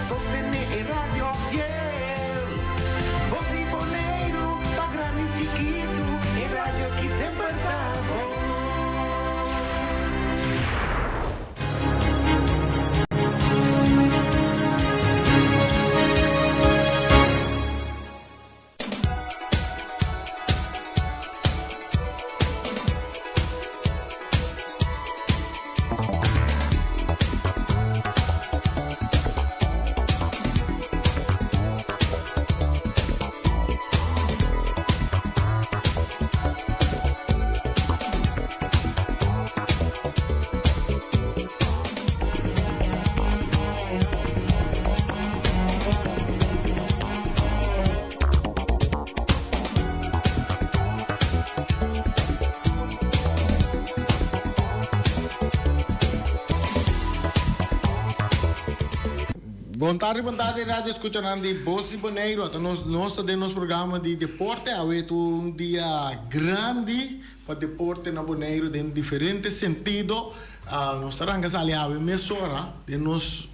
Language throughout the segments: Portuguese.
sostener el radio fiel. Voz de Bonaire, pa' grande y chiquito, el radio que siempre estamos. Boa tarde, rádio escuchando de Voz de Bonaire. Nós temos programa de deporte. Hoje um dia grande para deporte na Bonaire em diferentes sentidos. Nós estamos ali a emissora de nosso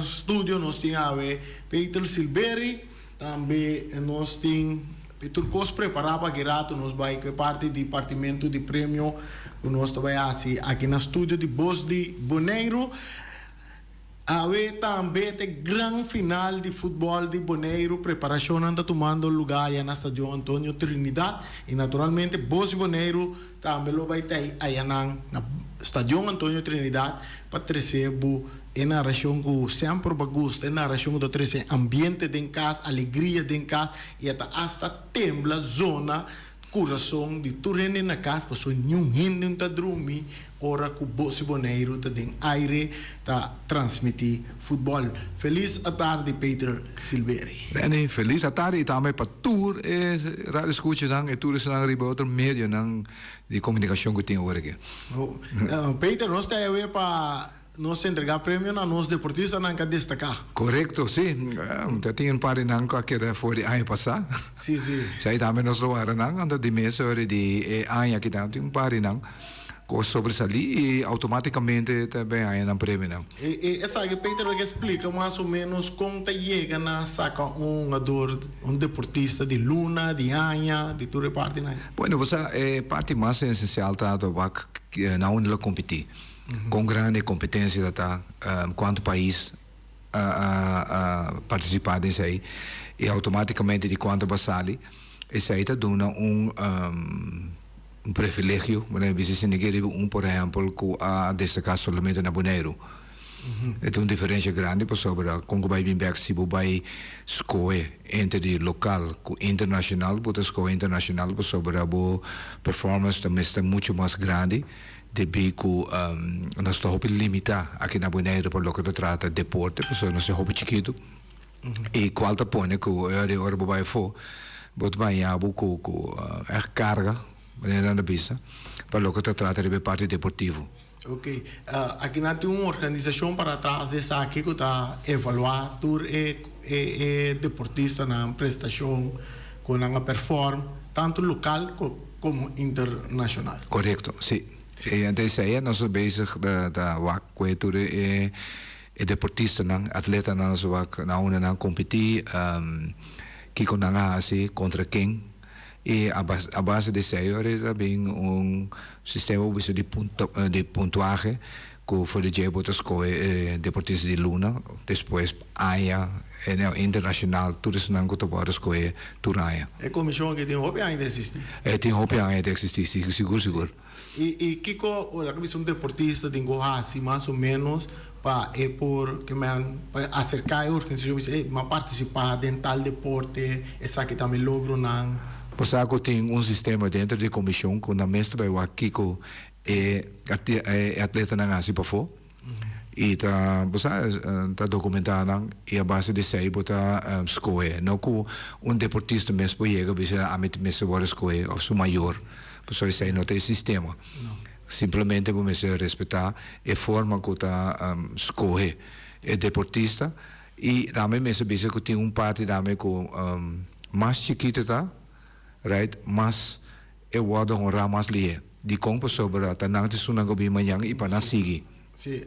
estúdio. Nós temos Peter Silveri, também nós temos Peter Cos preparado para que nós vai que parte do departamento de prêmio que nós trabalhamos aqui no estúdio de Voz de Bonaire. Há também a grande final de futebol de Bonaire, preparação anda tomando lugar na Estádio Antônio Trinidad e naturalmente Voz de Bonaire também vai ter aí na Estádio Antônio Trinidad para receber a narração que sempre gosta, a narração do trazer ambiente de casa, alegria de casa e até hasta tembla zona coração de turene na casa, para só nenhum gente não dormir. Ora que o Voz de Bonaire tem aire para transmitir futebol. Feliz tarde, Peter Silveri. Bem, feliz tarde também para tour e rádio escuta e tour é riba outro meio de comunicação que tem hoje. Peter, nós temos para nós entregar prêmio na nós deportistas não quer destacar. Correto, sim. Já tinha par não que era fora ano passado. Sim. Sai também nós lo era não, anda de mês hora de ano que tinha par não. Sobresalir e automaticamente também aí na prêmio não. Essa que Peter explica mais ou menos como chega na saca um deportista de luna, de anha, de toda parte não. Bueno, você é parte mais essencial tá do vac na onde ela competir. Com grande competência tá quanto país participar disso aí e automaticamente de quanto basali isso aí tá dando um privilégio, mas se ninguém por exemplo, que a destacar somente na Bonaire. É uma diferença grande, por sobre como vai vir back se vai escolher entre local e internacional, porque escolher internacional, por sobre a performance também está muito mais grande, devido que nós estamos limitar aqui na Bonaire por lo que se trata de deporte, por sobre nós estamos chiquito, e qual te põe que o hora vai for, bot vai a carga na pista, para lo que se trata de parte deportivo. Ok. Aqui nós temos uma organização para trazer isso aqui que está evaluar tour e deportista na prestação, com a performance, tanto local como internacional. Correto, sim. E antes aí nós bezig da wak tour e deportista, atleta nós wak na una na competir, que com assim contra quem. E a base de sair também sistema de pontuagem que foi de botas com deportistas de luna, depois AIA, internacional, tudo isso não pode escolher Turaia. É comissão que tem roupa ainda existir? Tem roupa ainda existir, seguro. E Kiko, a comissão deportista tem assim mais ou menos para acercar a organização, para participar de tal deporte, essa que também logra não. Você tem sistema dentro da comissão que na mestra vai aqui que atleta não assim para fora e tá documentado e a base de sei bota escolher não que deportista mesmo chega bisa a mesmo vai escolher ou seu maior por isso aí não tem sistema simplesmente vamos respeitar a forma que tá escolher é deportista e também mesmo bisa que tem parte também com mais chiquita tá right, mas eu vou honrar mais lhe de como sobre a tanang de sunang gobi manyang ipa na sige Sim,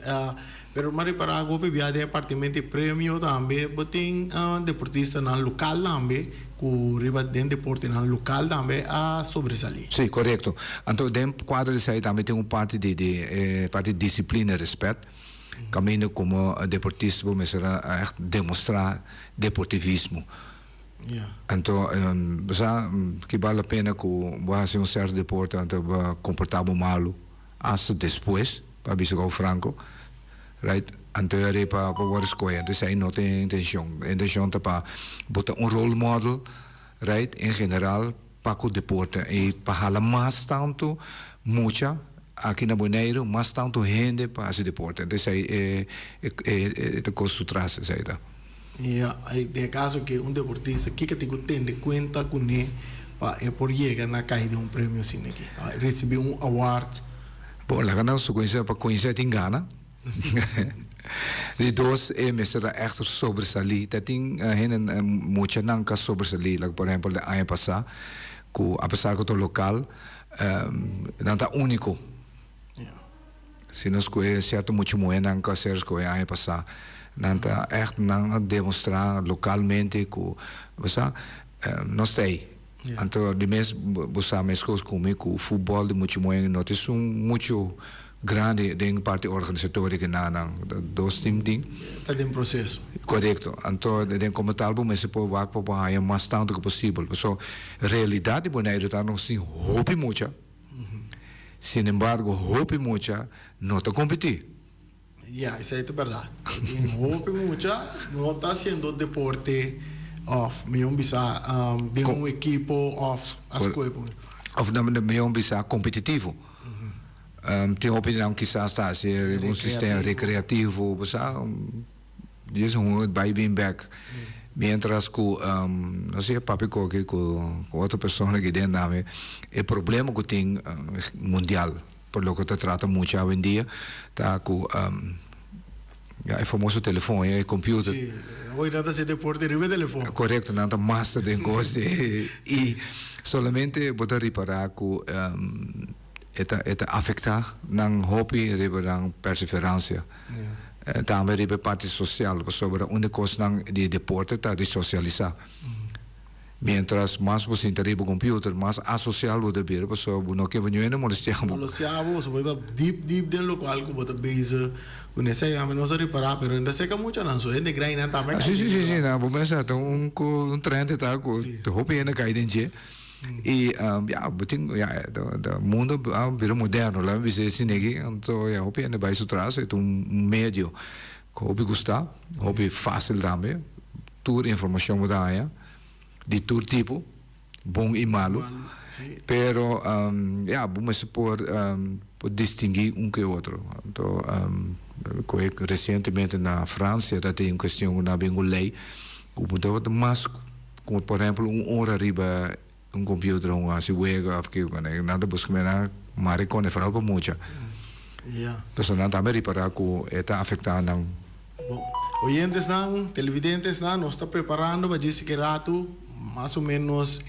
pero mari para algo via departamento de prêmio também, botem deportista na local também, com riba de deporte na local também a sobresalir. Sim, correto. Então, dentro do quadro de sair também tem parte parte de disciplina e respeito. Caminho como deportista, vamos demonstrar deportivismo. Yeah. Então, que vale a pena que você um certo deporte, então comportar malo, antes depois, para ver o Franco, right? Então é para o escolher, então aí não tem intenção é para botar role model, right? Em geral, para o deporte e para falar mais tanto, muita aqui na Bonaire, mais tanto gente para esse deporte. Então aí é coisa traz isso aí, tá? Hay de caso que un deportista que te tiene cuenta con él por llegar a caer de un premio sin que recibir un award. Bom, lá ganhou se conhecer para conhecer em Ghana. De dois mesera echt sobresalir. Dat tem muita nanca sobresalir. Like, por exemplo, de ano passado, que apesar que o local não está único. Se nós conhecemos certo muito moeda nanca ser que o ano passado. Nanta echt demonstrar localmente que você não sei. Então, de mesmo você mesmo comigo o futebol de muito moeda não tem muito grande em parte organizatória na dois times. Está em processo. Correto. Então, de como tal, mas se pode vaar para o mais tanto que possível. So, realidade Bonaire está não se houve muita. Sin embargo, houve muita não está competir. Ya, isso aí é verdade. Em Hope mucha não está haciendo deporte off, melhor bisa de um equipo off as coisas. Of dan melhor bisa competitivo. Tem opinião que está a ser um sistema recreativo, bisa diz vai bem back. Mientras que não sei papi com outra pessoa que dentro da é problema que tem mundial. Por lo que te trata muito hoje em dia, tá com é famoso telefone, é computer. Sim, hoje nada se deporte ribe telefone. Correto, nada massa de coisa e solamente botar reparar que eta afecta não hobby ribe não perseverança. Também ribe parte social, sobre onde coisa de deporte tá de socializar. Mientras más você interage com o computer, mais asocial você vir, porque não quer venir nem molestar. Molestiamo, você deep dentro do qual que você base, com essa aí a menos a reparar, mas ainda seca muito não, só é de graina também. Sim, não, vou pensar, então trend tá, que roupa ainda cai dentro. E o mundo virou moderno, lá você se nega, então a roupa ainda vai se traz, é médio, que roupa gostar, roupa fácil também, toda informação muda de todo tipo, bom e malo, pero vamos por distinguir um que outro. Então, recentemente na França, tem uma questão na lei, que mas, como por exemplo, hora arriba computer, se juega, nada busca mais maricona, fala para muita. Pessoal, também reparar que está afetando. Bom, oyentes não, televidentes não, nós está preparando para dizer que rato mais ou menos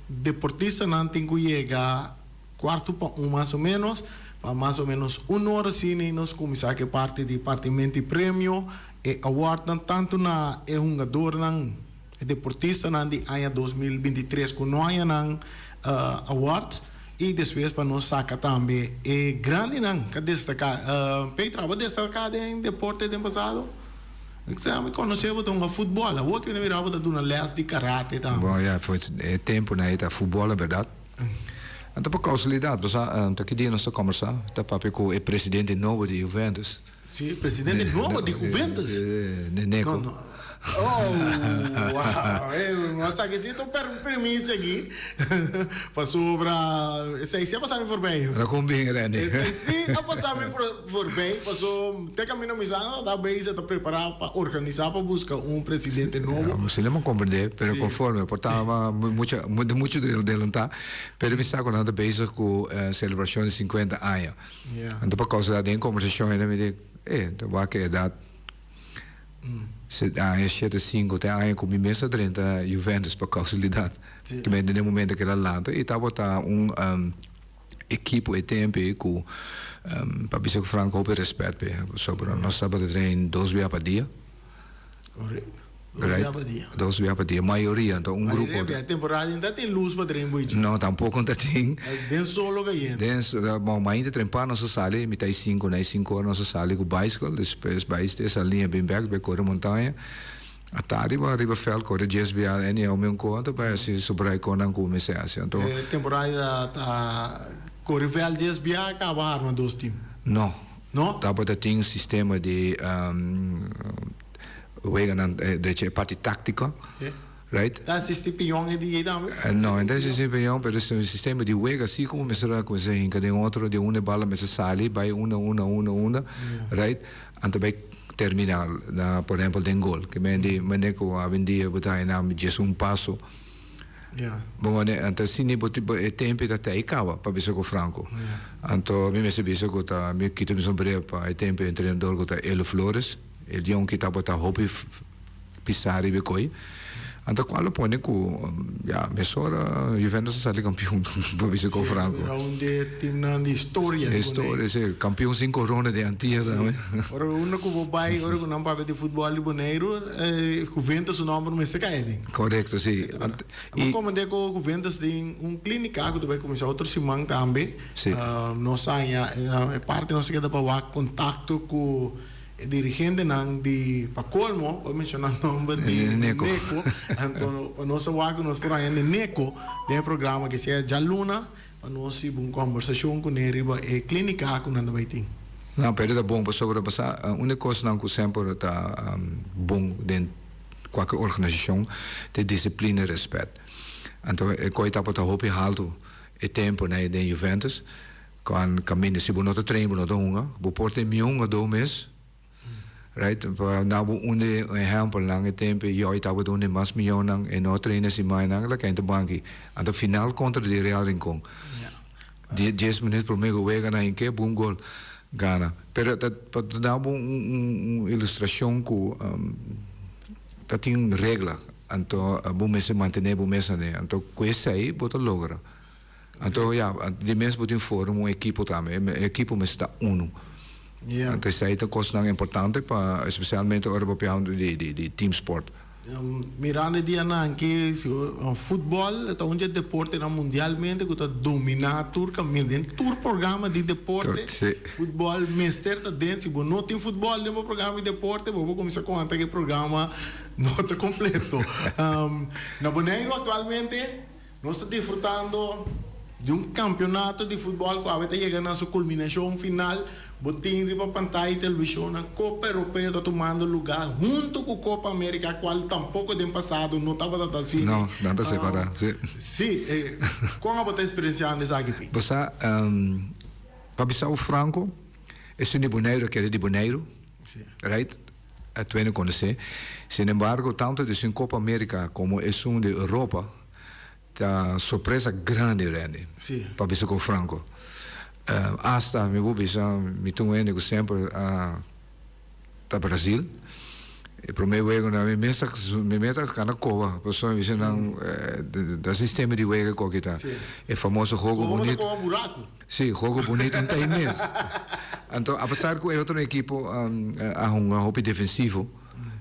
deportista não tem que chegar quarto para mais ou menos uma hora sim nós começar que parte do departamento de prêmio e award tanto na jogador não deportista não de ano 2023 que não há não awards e depois para nós sacar também grande não que destacar Petra vai destacar em deporte do passado. Me conheceu de futebol, o que me virava de uma les de karate também. Bom, foi tempo na ida futebol, é verdade. Então, por causalidade, você que dia nós conversar, tá papi com o presidente novo de Juventus. Sim, presidente novo de Juventus. Neneco. Oh, wow! Mas aqui sim estou permisso aqui para sobre se passar por bem. Não combina, né? Se passar por bem, passou até caminho missão, da base está preparado para organizar para buscar presidente novo. Você não compreende, mas conforme portava muito dele tá, pero me está com base com celebração de 50 anos. Então por causa da conversação ele me disse, então vai que idade a 75 tem a com mesa 30 Juventus por causalidade que bem no momento que ela lança e estava equipo e tempo que para bisa Franco hope respeito sobre nós sábado trein 2 vezes por dia. Correto. Right? 2 vezes por dia, maioria então grupo. A temporada ainda tem luz para treinar boitinho. Não, tampouco não tem. Den solo que ainda. Bom, mas ainda trempar nossa sala, me tá 5 horas nossa sala com bicycle, depois bicycle essa linha bem back, vai correr montanha. A tarde vai arriba fel correr 10 vezes e ao meu conta para se sobrar com não começar assim. Então, temporada tá correr fel 10 vezes acabar mas 2 times. Não. Não? Tá para ter um sistema de de parte tática, right? Tá assistir pião e de também. Não, então esse pião, mas o sistema de jogo assim como começar com esse em cada outro de uma bola mas sai vai uma, right? Então vai terminar na por exemplo de gol que me di maneco a vendia botar na um passo. Bom, então se nem botar tempo até aí acaba para ver com Franco. Então me se bisa com tá me quito me sombrero para tempo treinador com tá Elo Flores. Ele é um que está botando roupa pisar e becoi. Então quando põe com mesora Juventus sai campeão para ver com Franco. Era onde tem de história. História, sim, campeão 5 rondas de antiga também. Ora uno que vai, ora que não para de futebol de Boneiro, Juventus o nome não está caindo. Correto, sim. Mas como é que o Juventus tem clínica que vai começar outro semana também. Nós é parte nós queda para contato com dirigente de Pacolmo, vou mencionar o nome de Neco. Então, nós vamos por aí de Neco, tem programa que se é Jaluna, nós temos uma conversação com ele e clínica com nada vai ter. Não, pero é bom para sobrepassar. A única coisa que sempre está bom dentro de qualquer organização é disciplina e respeito. Então, eu estou para roupa alto e tempo na Juventus, quando caminho se você não treina, não dá você pode ter 1 ou 2 meses. Right, para nabu exemplo lang e tempo eu estava dando mais milhão nang e não treina se mais nang lá quem te banque até final contra de Real Rincon 10 minutos por meio wega na inque bom gol gana pero para nabu ilustração com tá tem regra então bom mês manter bom mês né então com isso aí bota logra então de mês botar fórum equipo também equipo mas está uno. Então isso aí é uma coisa importante para especialmente o europeu de team sport. Mirando dia na que o futebol é um deporte mundialmente que está dominado tour programa de deporte. Futebol mister tá dentro se não tem futebol no programa de deporte vou começar com que programa não está completo. Na Boneiro atualmente nós estamos desfrutando de campeonato de futebol que está chegando a sua culminação final. Botin riba pantalla de televisão, a Copa Europeia está tomando lugar junto com a Copa América, a qual tampouco tem passado, não estava dando assim. Não, nada separado. Sim, como você está experienciando isso aqui? Você, para Bissau Franco, é de Boneiro, que é de Boneiro, right? A tu não conhece. Sin embargo, tanto de Copa América como é de Europa, tá surpresa grande, para Bissau Franco. Hasta me vou pensar, me tomo sempre a Brasil. E para mim eu na me meta na cova, pessoal me dizem da sistema de jogo que está. É famoso jogo bonito. Como buraco. Sim, jogo bonito não tem mês. Então, apesar que é outro equipo a roupa defensivo,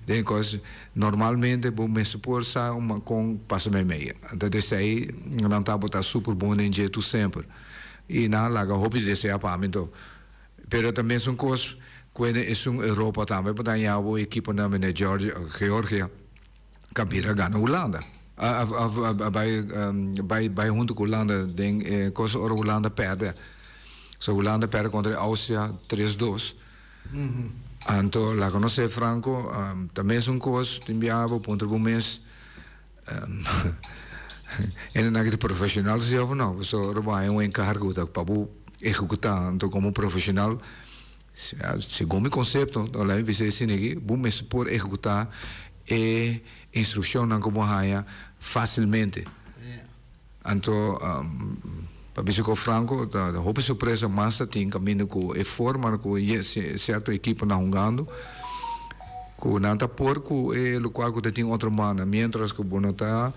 tem coisa normalmente vou me supor uma com passa meia. Então desse aí não tá botar super bom em jeito sempre. E na laga roupa de deseapamento. Pero também são coisas que é Europa também, para dar a equipe na Geórgia, Cabira ganha a Holanda. Vai junto com a Holanda, tem coisa a Holanda perde. So Holanda perde contra a Áustria 3-2. Então, lá que não sei Franco, também são coisas que enviava ponto do mês. E não é profissional se ou não, só é encargo da para executar então como profissional segundo o conceito lá em vez assim aqui bom mas por executar e instrução não como haja facilmente então para ver com Franco da roupa surpresa massa tem caminho com e forma com certa equipe não jogando com nada porco e o qual que tem outra mana mientras que o bono está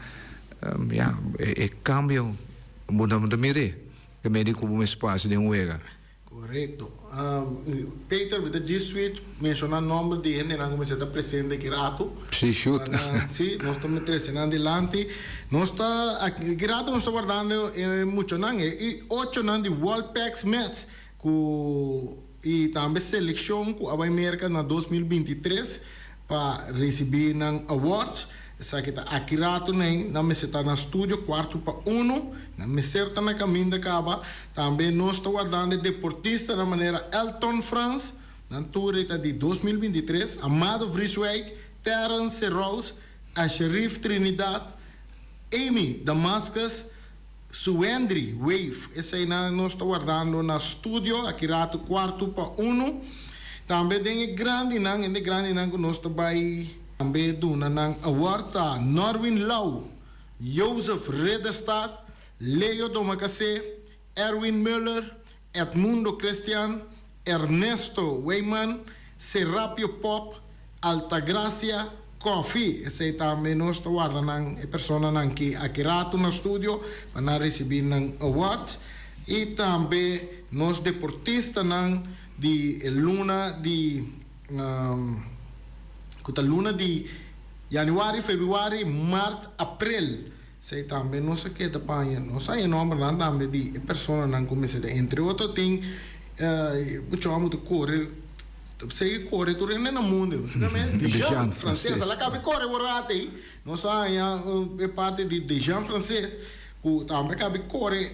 cambio muda mire que médico um espaço de juega. Correcto. Peter, with the G-Switch, menciona o nome de gente que comecei a presente aqui rato. Sim, shoot. Sim, nós estamos trazendo adelante. Nós está aqui rato nós estamos guardando muito nangue e 8 nangue de World Packs Mets e também seleção com a América na 2023 para receber nang awards. Essa aqui está aqui rato nem na mesa está no estúdio quarto para 1 na mesa está na caminho da caba também nós está guardando deportista da maneira Elton France na tour está de 2023 Amado Vrieswijk Terence Rose a Sherif Trinidad Amy Damascus Suendri Wave essa aí nós está guardando na estúdio aqui rato quarto para 1 também tem grande nang que nós está vai também duna ng award a Norwin Lau, Joseph Redestad, Leo Domacase, Erwin Müller, Edmundo Christian, Ernesto Weyman, Serapio Pop, Altagracia Coffee. Esse também nós guarda ng persona ng que aqui rato no estúdio para receber ng awards e também nós deportista ng de luna de Kuta luna de januari, februari, maart, april. Sei também não sei que da panha, não sei o nome lá também de pessoa não começa entre outros tem o chamo de corre, sei corre tu nem na mundo, também de Jean francês, ela cabe corre borrate, não sei é parte de Jean francês. O também cabe corre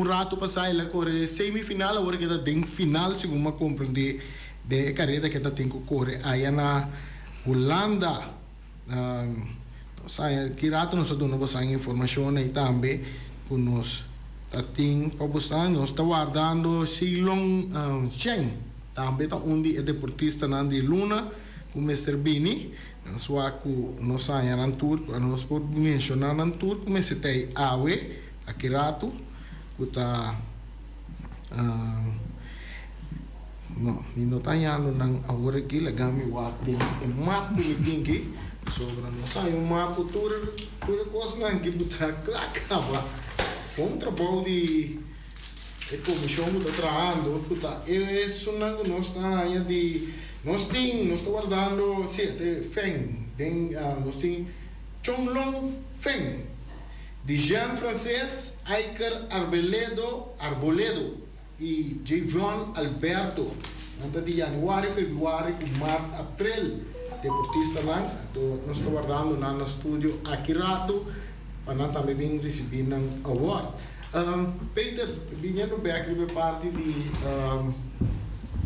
rato passar ele corre semifinal agora que está dentro final segundo me compreender de carreira que está tem que correr aí na Holanda, que rato nós damos essa informação aí também, que nós tem para buscar, nós está guardando Silong Cheng, também está onde é deportista na de Luna, com Mr. Bini, nós saímos na tour, nós podemos mencionar na tour, como se tem Awe, aqui rato, que está no, não está indo nang agora aqui lagami wati e mapa que tem sobre nós sai mapa tudo coisa nang que botar clacava contra body e comissão do trabalho puta isso nang nós está aí de nós está guardando sete Feng tem nós tem Chonglong Feng de Jean francês Iker Arboledo e Javon Alberto, antes de januari, februari, março, abril, deportista lá, nós estamos guardando no estúdio aqui rato, para também receber um award. Peter, vindo bem aqui parte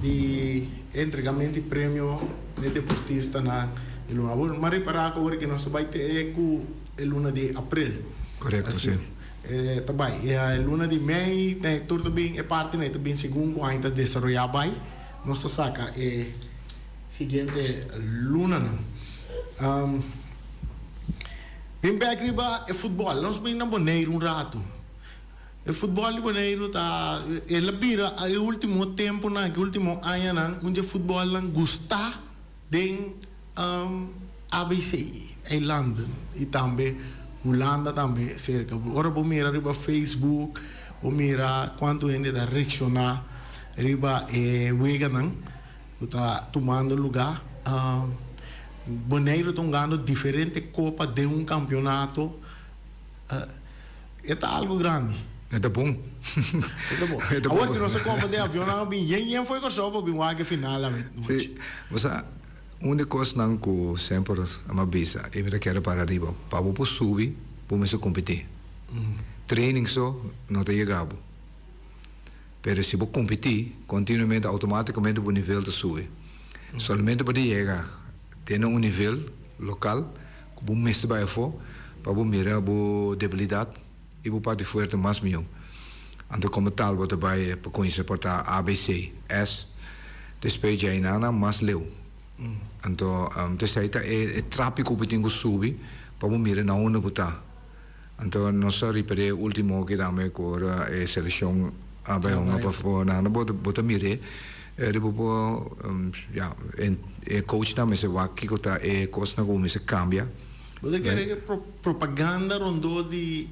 de entregamento de prêmio de deportista na Luna. Mas reparar que nós vamos ter com a luna de abril. Correto, sim. Também a luna de mei tudo bem é parte né também segundo ainda desenvolver bem nossa saca é seguinte luna não bem riba é futebol nós bem na Bonaire rato o futebol de Bonaire tá ela vira o último tempo na que último ano não onde futebol não gusta den ABC em London e também Holanda também cerca. Agora vou mirar riba Facebook, vou mirar quanto gente está reaccionar riba wega não, está tomando lugar. Bonaire estão ganhando diferentes copas de campeonato. É algo grande. É bom. É bom. Agora que nós copa de avião não bem, foi com sopa bem waga final lá Sim. Você única coisa não que sempre a visa é que quero para arriba para você subir para você competir training só não te chegava mas se você competir continuamente automaticamente o nível te sube somente para chegar ter nível local que você mestre vai for para você mirar a debilidade e você pode forte mais melhor então como tal você vai para conhecer para ABC S depois já ainda mais leu então terceira é tráfico que tem que subir para mirar na onde botar então nós reparei o último que também com a seleção a bem uma para fora na botar mirar depois já coach também se vai que está coisa na como se cambia Você quer que propaganda rondou de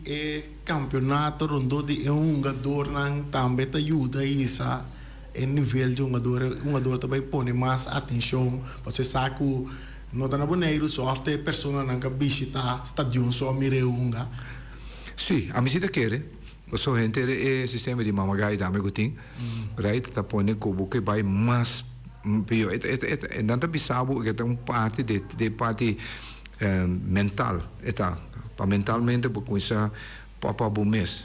campeonato, rondou de um jogador também te ajuda isso em nível de um jogador também põe mais atenção. Você sabe que não está na Boneiro, só a pessoa que visita estádio só mire unga. Sim, a visita quer. O gente é sistema de mamagai da amigo tem, right? Tá põe como que vai mais pior. Não tá bisabo que tem parte de parte mental, eta para mentalmente porque isso papa bom mês.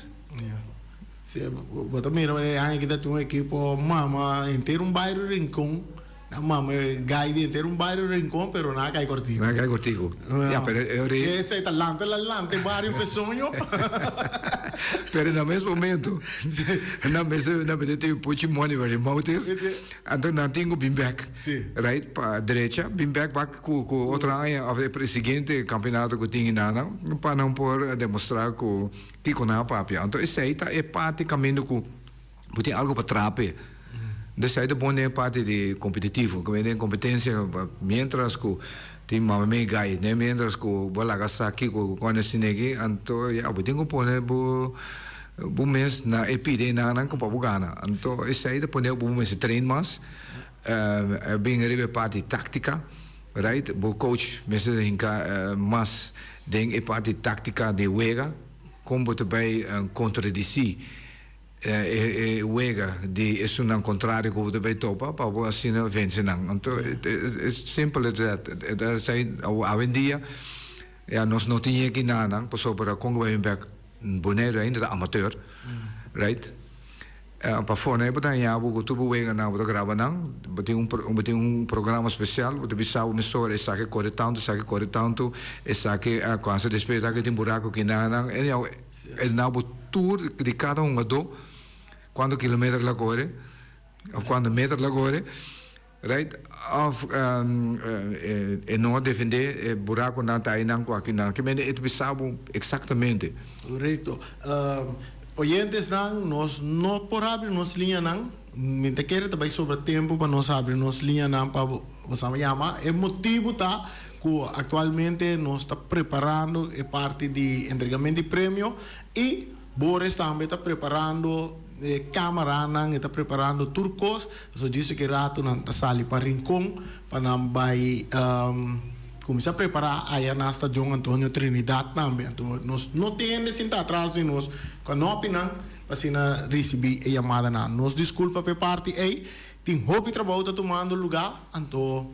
Se você mira, aí que tem um equipo mama inteiro bairro Rincón, na mama guide inteiro bairro Rincón, pero nada cai cortico. Nada cai cortico. Ya, pero esse talante, bairro fez sonho. Pero no mesmo momento, na verdade tem puti money very mountains. Então não tenho been back, right? Para direita, been back com outra área, a ver seguinte campeonato que tinha nada, para não por demonstrar que com a papia. Então esse aí é parte caminho que tem algo para trape. Dessa aí é bom é parte de competitivo, que vem competência, mientras que tem uma meia gai, né? Mientras que o Balagasaki com o Sinegi, então já o tenho pôr o mês na epide na Copa Bugana. Então esse aí depois o mês treino mais, bem arriba parte tática, right? O coach mês hinca mais tem a parte tática de wega, como também contradici. Wega de é um contrário que você vai topar para assim vencer não. Então é simples that. Sei hoje em dia nós não tínhamos aqui nada, passou para Congo vai bem Bonaire ainda amateur, right? Para fora botar já o tubo wega não botar grava não, botar programa especial, botar bisau emissora essa que corre tanto, essa que a coisa despesa que tem buraco que não é não o tour de cada do quanto quilômetros lá corre, ou quanto metros lá corre, right? Of não defender buraco não tá aí não com aqui não, que me é bisau exatamente. Correto. Oyentes nós não por abrir nos linha não, me te quer também sobre tempo para nós abrir nos linha não para você me chama. É motivo tá que atualmente nós está preparando a parte de entregamento de prêmio e Boris também está preparando câmara não está preparando turcos, só disse que rato não está sali para Rincón para não vai começar a preparar aí na estação Antônio Trinidad também. Então, nós não temos de sentar atrás de nós, quando não opinam, para receber a chamada. Nós desculpa por parte aí, tem roupa e trabalho está tomando lugar, então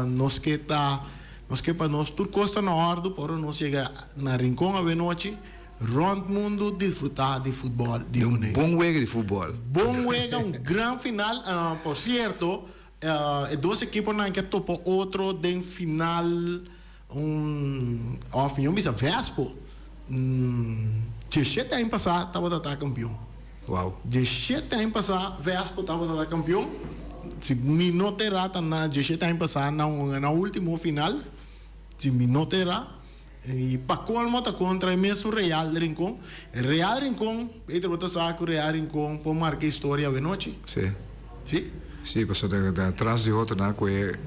nós que para nós turcos está na ordem, para nós chegar na Rincón a noite, rond mundo desfrutar de futebol. De bom wega de futebol. Bom wega, grande final, por certo. Dois equipos que topam outro de final opinião bisa Vespo 17 anos passado estava campeão. Uau. 17 anos passado Vespo estava campeão. Se me não terá na 17 anos passado na última final, se me não terá e para colmo está contra o mesmo Real Rincón. Real Rincón, Pedro você sabe que o Real Rincón pode marcar história de noite. Sim. Sim. Sim, passou atrás de outro, não é?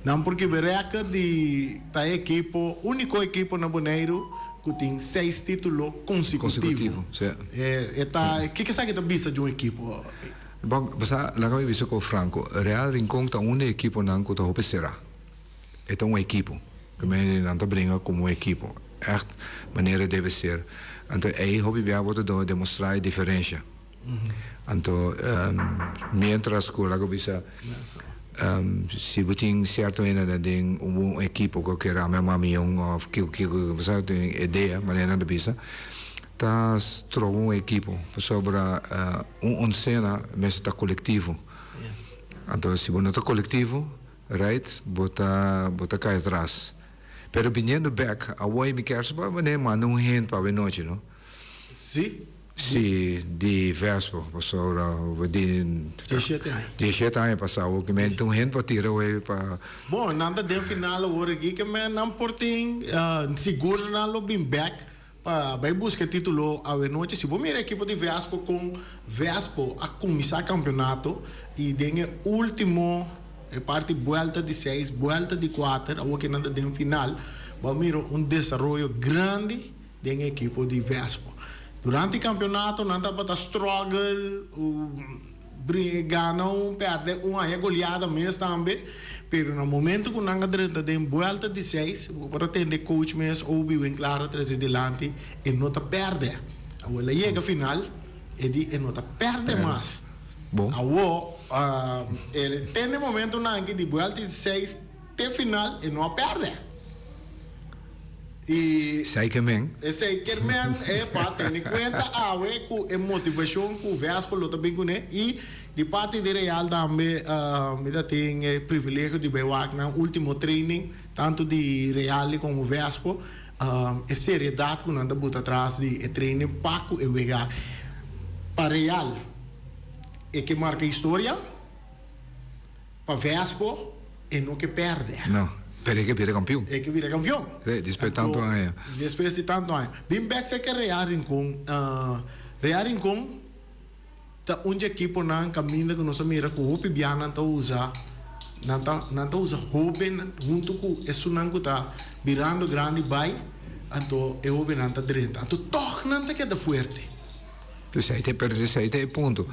Não, porque verá de tá equipo, único equipo na Bonaire que tem 6 títulos consecutivos. Que sabe que tá vista de um equipo? Bom, você lá que eu vi com o Franco, Real Rincón tá uma equipo não que tá hope será. É um equipo que me não tá brinca como equipo. Echt maneira deve ser. Então aí hope bem vou demonstrar a diferença. Então, mientras que lá que bisa, se você tem certo ainda de equipo que quer a mesma minha ou que você tem ideia, maneira de bisa, tá trova equipo sobre cena, mas está coletivo. Então, se você está coletivo, right, bota cai atrás. Pero viniendo back, a way me quer saber, mas não rende para a noite, não? Sim. Sì, di Vespo, passou de 17 anos passou, que me então gente para tirar o para. Bom, nada de final agora aqui que me não portem seguro na lo bem back para vai buscar título a noite. Se você a equipe de Vespo com Vespo a começar campeonato e tem último parte volta de 6, volta de 4, agora que nada de final. miro desarrollo grande del equipo de Vespo. Durante el campeonato, não estava a struggle, ganhar perder uma goleada mesmo também. Pero no momento que nós temos volta de 6, para atender coach mesmo, ou bem claro, trazer delante, e não está perde. Agora chega a final, e não está perde mais. Bom. Agora, ele tem no momento que de volta de 6, até final, e não perde. E Zeker men. Zeker men é para ter em conta a motivação que o Vespo lo também conhece e de parte de Real também me tem privilégio de ver na último training tanto de Real como o Vespo a seriedade que nós estamos atrás de training Paco e Vega para Real é que marca história para Vespo é no que perde. Não. Pero hay que virar campeón. Hay que virar campeón. Sí, después de tantos años. Después de tantos años. Bien, back se que Real Rincón está un equipo na caminho que nós mira que o Pibiana está usa joven junto com isso não está virando grande vai então é o não está direito então toch não está que é forte. Dus hij heeft punto.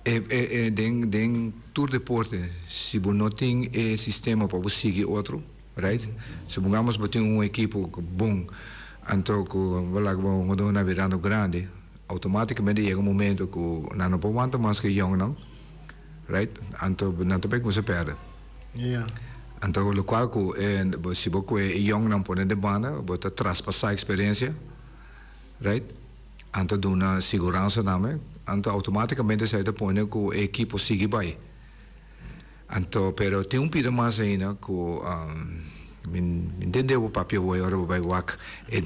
Den Tour Deporte, se você não tem sistema para você seguir outro, right? Se vamos botar equipo bom, então vamos na virando grande, automaticamente chega momento que não pode aguentar mais que young não, right? Então não tem como se perde. Yeah. Então o qual que se você young não pode de banda, você traspassar a experiência, right? Então dá uma segurança também. Então automaticamente se te põe que o equipo sigue bem. Então, pero tem pira mais ainda que entendeu o papel vai agora vai o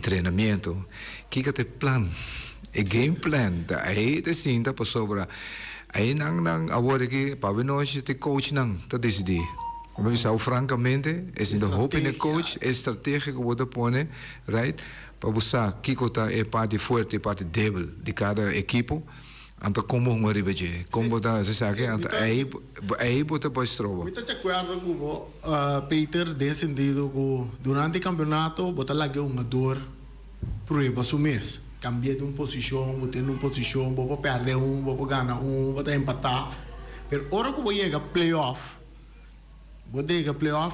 treinamento. Que te plan, game plan, aí te sinta para sobra. Aí não agora que para nós te coach não, tá decidir. Como eu francamente, é de hope in coach, é estratégia que você põe, right? Para você que é parte forte e parte débil de cada equipo. Então, como uma ribeje, como você sabe, aí você pode estrovar. Eu estou de acordo com Peter, nesse sentido que durante o campeonato, você larga dor prueba seu mês. Cambia de uma posição, você tem uma posição, você perde você ganha você empatar. Mas a hora que você chega a playoff,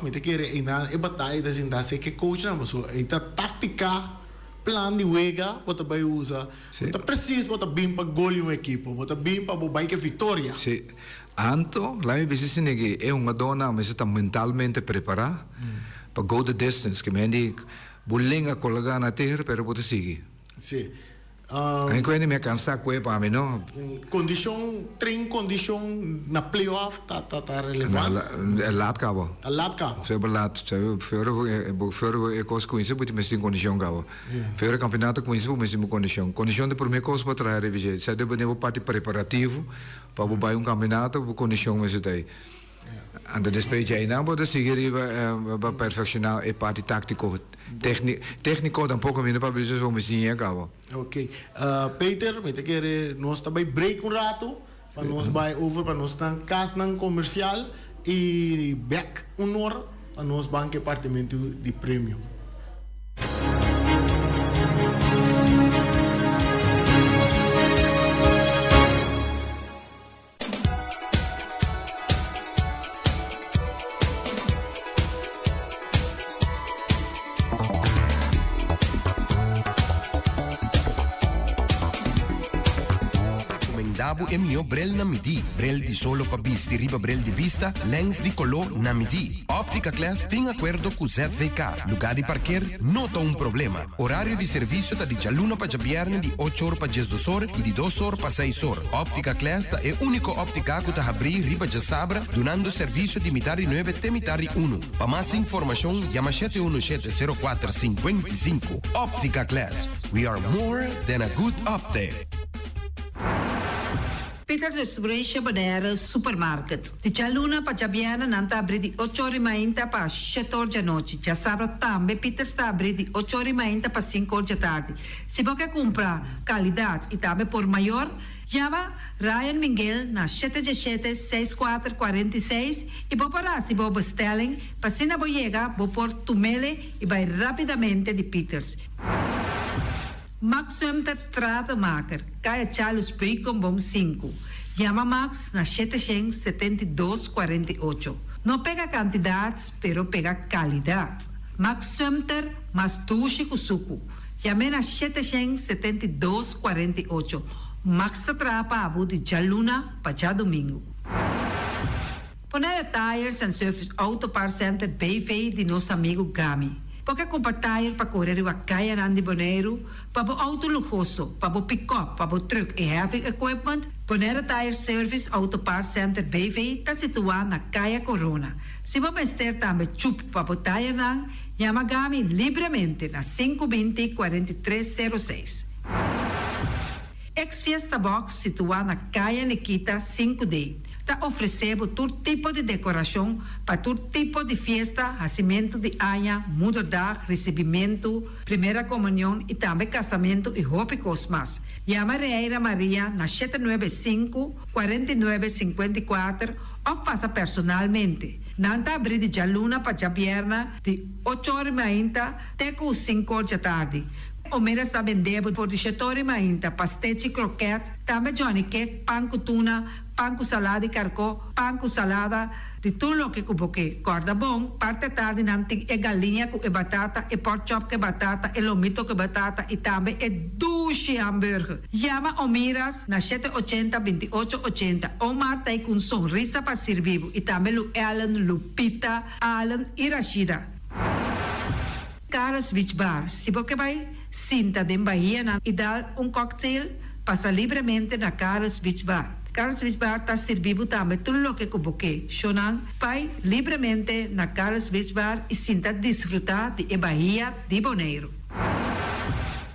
me te quer ir na batalha da cidade, que coach não, você está tática. Plan de wega, você vai usar. Você precisa, você bem para golear uma equipe, você bem para botar que vitória. Sim. Anto, lá me disse que é uma dona, mas está mentalmente preparada para go the distance, que me diz, bulinga colega na terra, pero você sigue. Sim. Aí quando me cansar com ele para mim não. Trein condição na playoff tá relevante. Laat cabo. Laat cabo. Ze hebben laat, voor ik was com isso, porque me tem condição cabo. Voor campeonato com isso, me tem condição. Condição de primeira coisa para trazer revisão. Se deve ter parte preparativo para bubar campeonato, condição me tem. Anda despeja aí não pode seguir para perfeccionar a parte tático, técnico tampouco me para precisar como assim é cabo. Ok. Peter, me te quer nós também break rato, para nós vai over para nós estar casa não comercial e back hora para nós banco departamento de prêmio. Dabo é mio brel na midi. Brel di solo pa bisti riba brel di vista, lens di color na midi. Óptica Class tem acordo com ZVK. Lugar de parquear, nota problema. Horário de serviço tá de jaluna pa jabierne de 8 horas pa 12 horas e de 2 horas pa 6 horas. Óptica Class tá é único óptica que tá abrir riba de sabra, donando serviço de mitari 9 até mitari 1. Pa mais informação, chama 717-0455. Óptica Class. We are more than a good optic. Peter Distribution Banera Supermarket. De Chaluna para Jabiana nanta abrir de 8 horas e meia para 7 horas da noite. Já sabe também Peter está abrir de 8 horas e meia para 5 horas da tarde. Se você comprar qualidade e também por maior, Llama Ryan Miguel na 717-6446 e para si bo bestelling, pasina bo llega, bo por tumele e vai rapidamente de Peters. Max Sumter Stratenmaker, Kaya Charles Bacon Bom 5. Llama Max na 772-48. No pega cantidades, pero pega qualidade. Max Sumter, mas tushi kusuku. Llame na 772-48. Max atrapa abu de Jaluna para domingo. Ponere Tires and Service Auto Parts Center BV de nosso amigo Gami. Porque compra tire para correr a caia nandi Bonaire, para o auto luxuoso, para o pick-up, para o truck e heavy equipment, Ponere Tire Service Auto Parts Center BV está situado na Caia Corona. Se você ester também chup para o tire nang, llama Gami livremente na 520-4306. Ex-Fiesta Box situado na Caia Nikita 5D. Está oferecendo todo tipo de decoração para todo tipo de festa, nascimento de anha, mudança, recebimento, primeira comunhão e também casamento e roupas mais. Llama Reira Maria na 795-4954 ou passa personalmente. Nanta abrir de Jaluna para Jabierna de 8h30 até 5h da tarde. O mera está vendendo por 18h30 pastéis e croquetes, também Johnny Cake, pão com tuna, pão com salada e carcó, pão com salada, de tudo o que cuboque. Corda bom, parte tarde nanti é galinha com batata, e pork chop com batata, e lomito com batata, e também é duche hambúrguer. Llama o Miras na 780-2880. O Marta com um sorriso para servir, e também o Ellen, Lupita, Alan e Rashida. Carlos Beach Bar, se você vai sinta de Bahia e dar cocktail, passa livremente na Carlos Beach Bar. Carlos Beach Bar está servindo também tudo o que cuboque. Shonan, vai livremente na Carlos Beach Bar e sinta desfrutar de Bahia de Bonaire.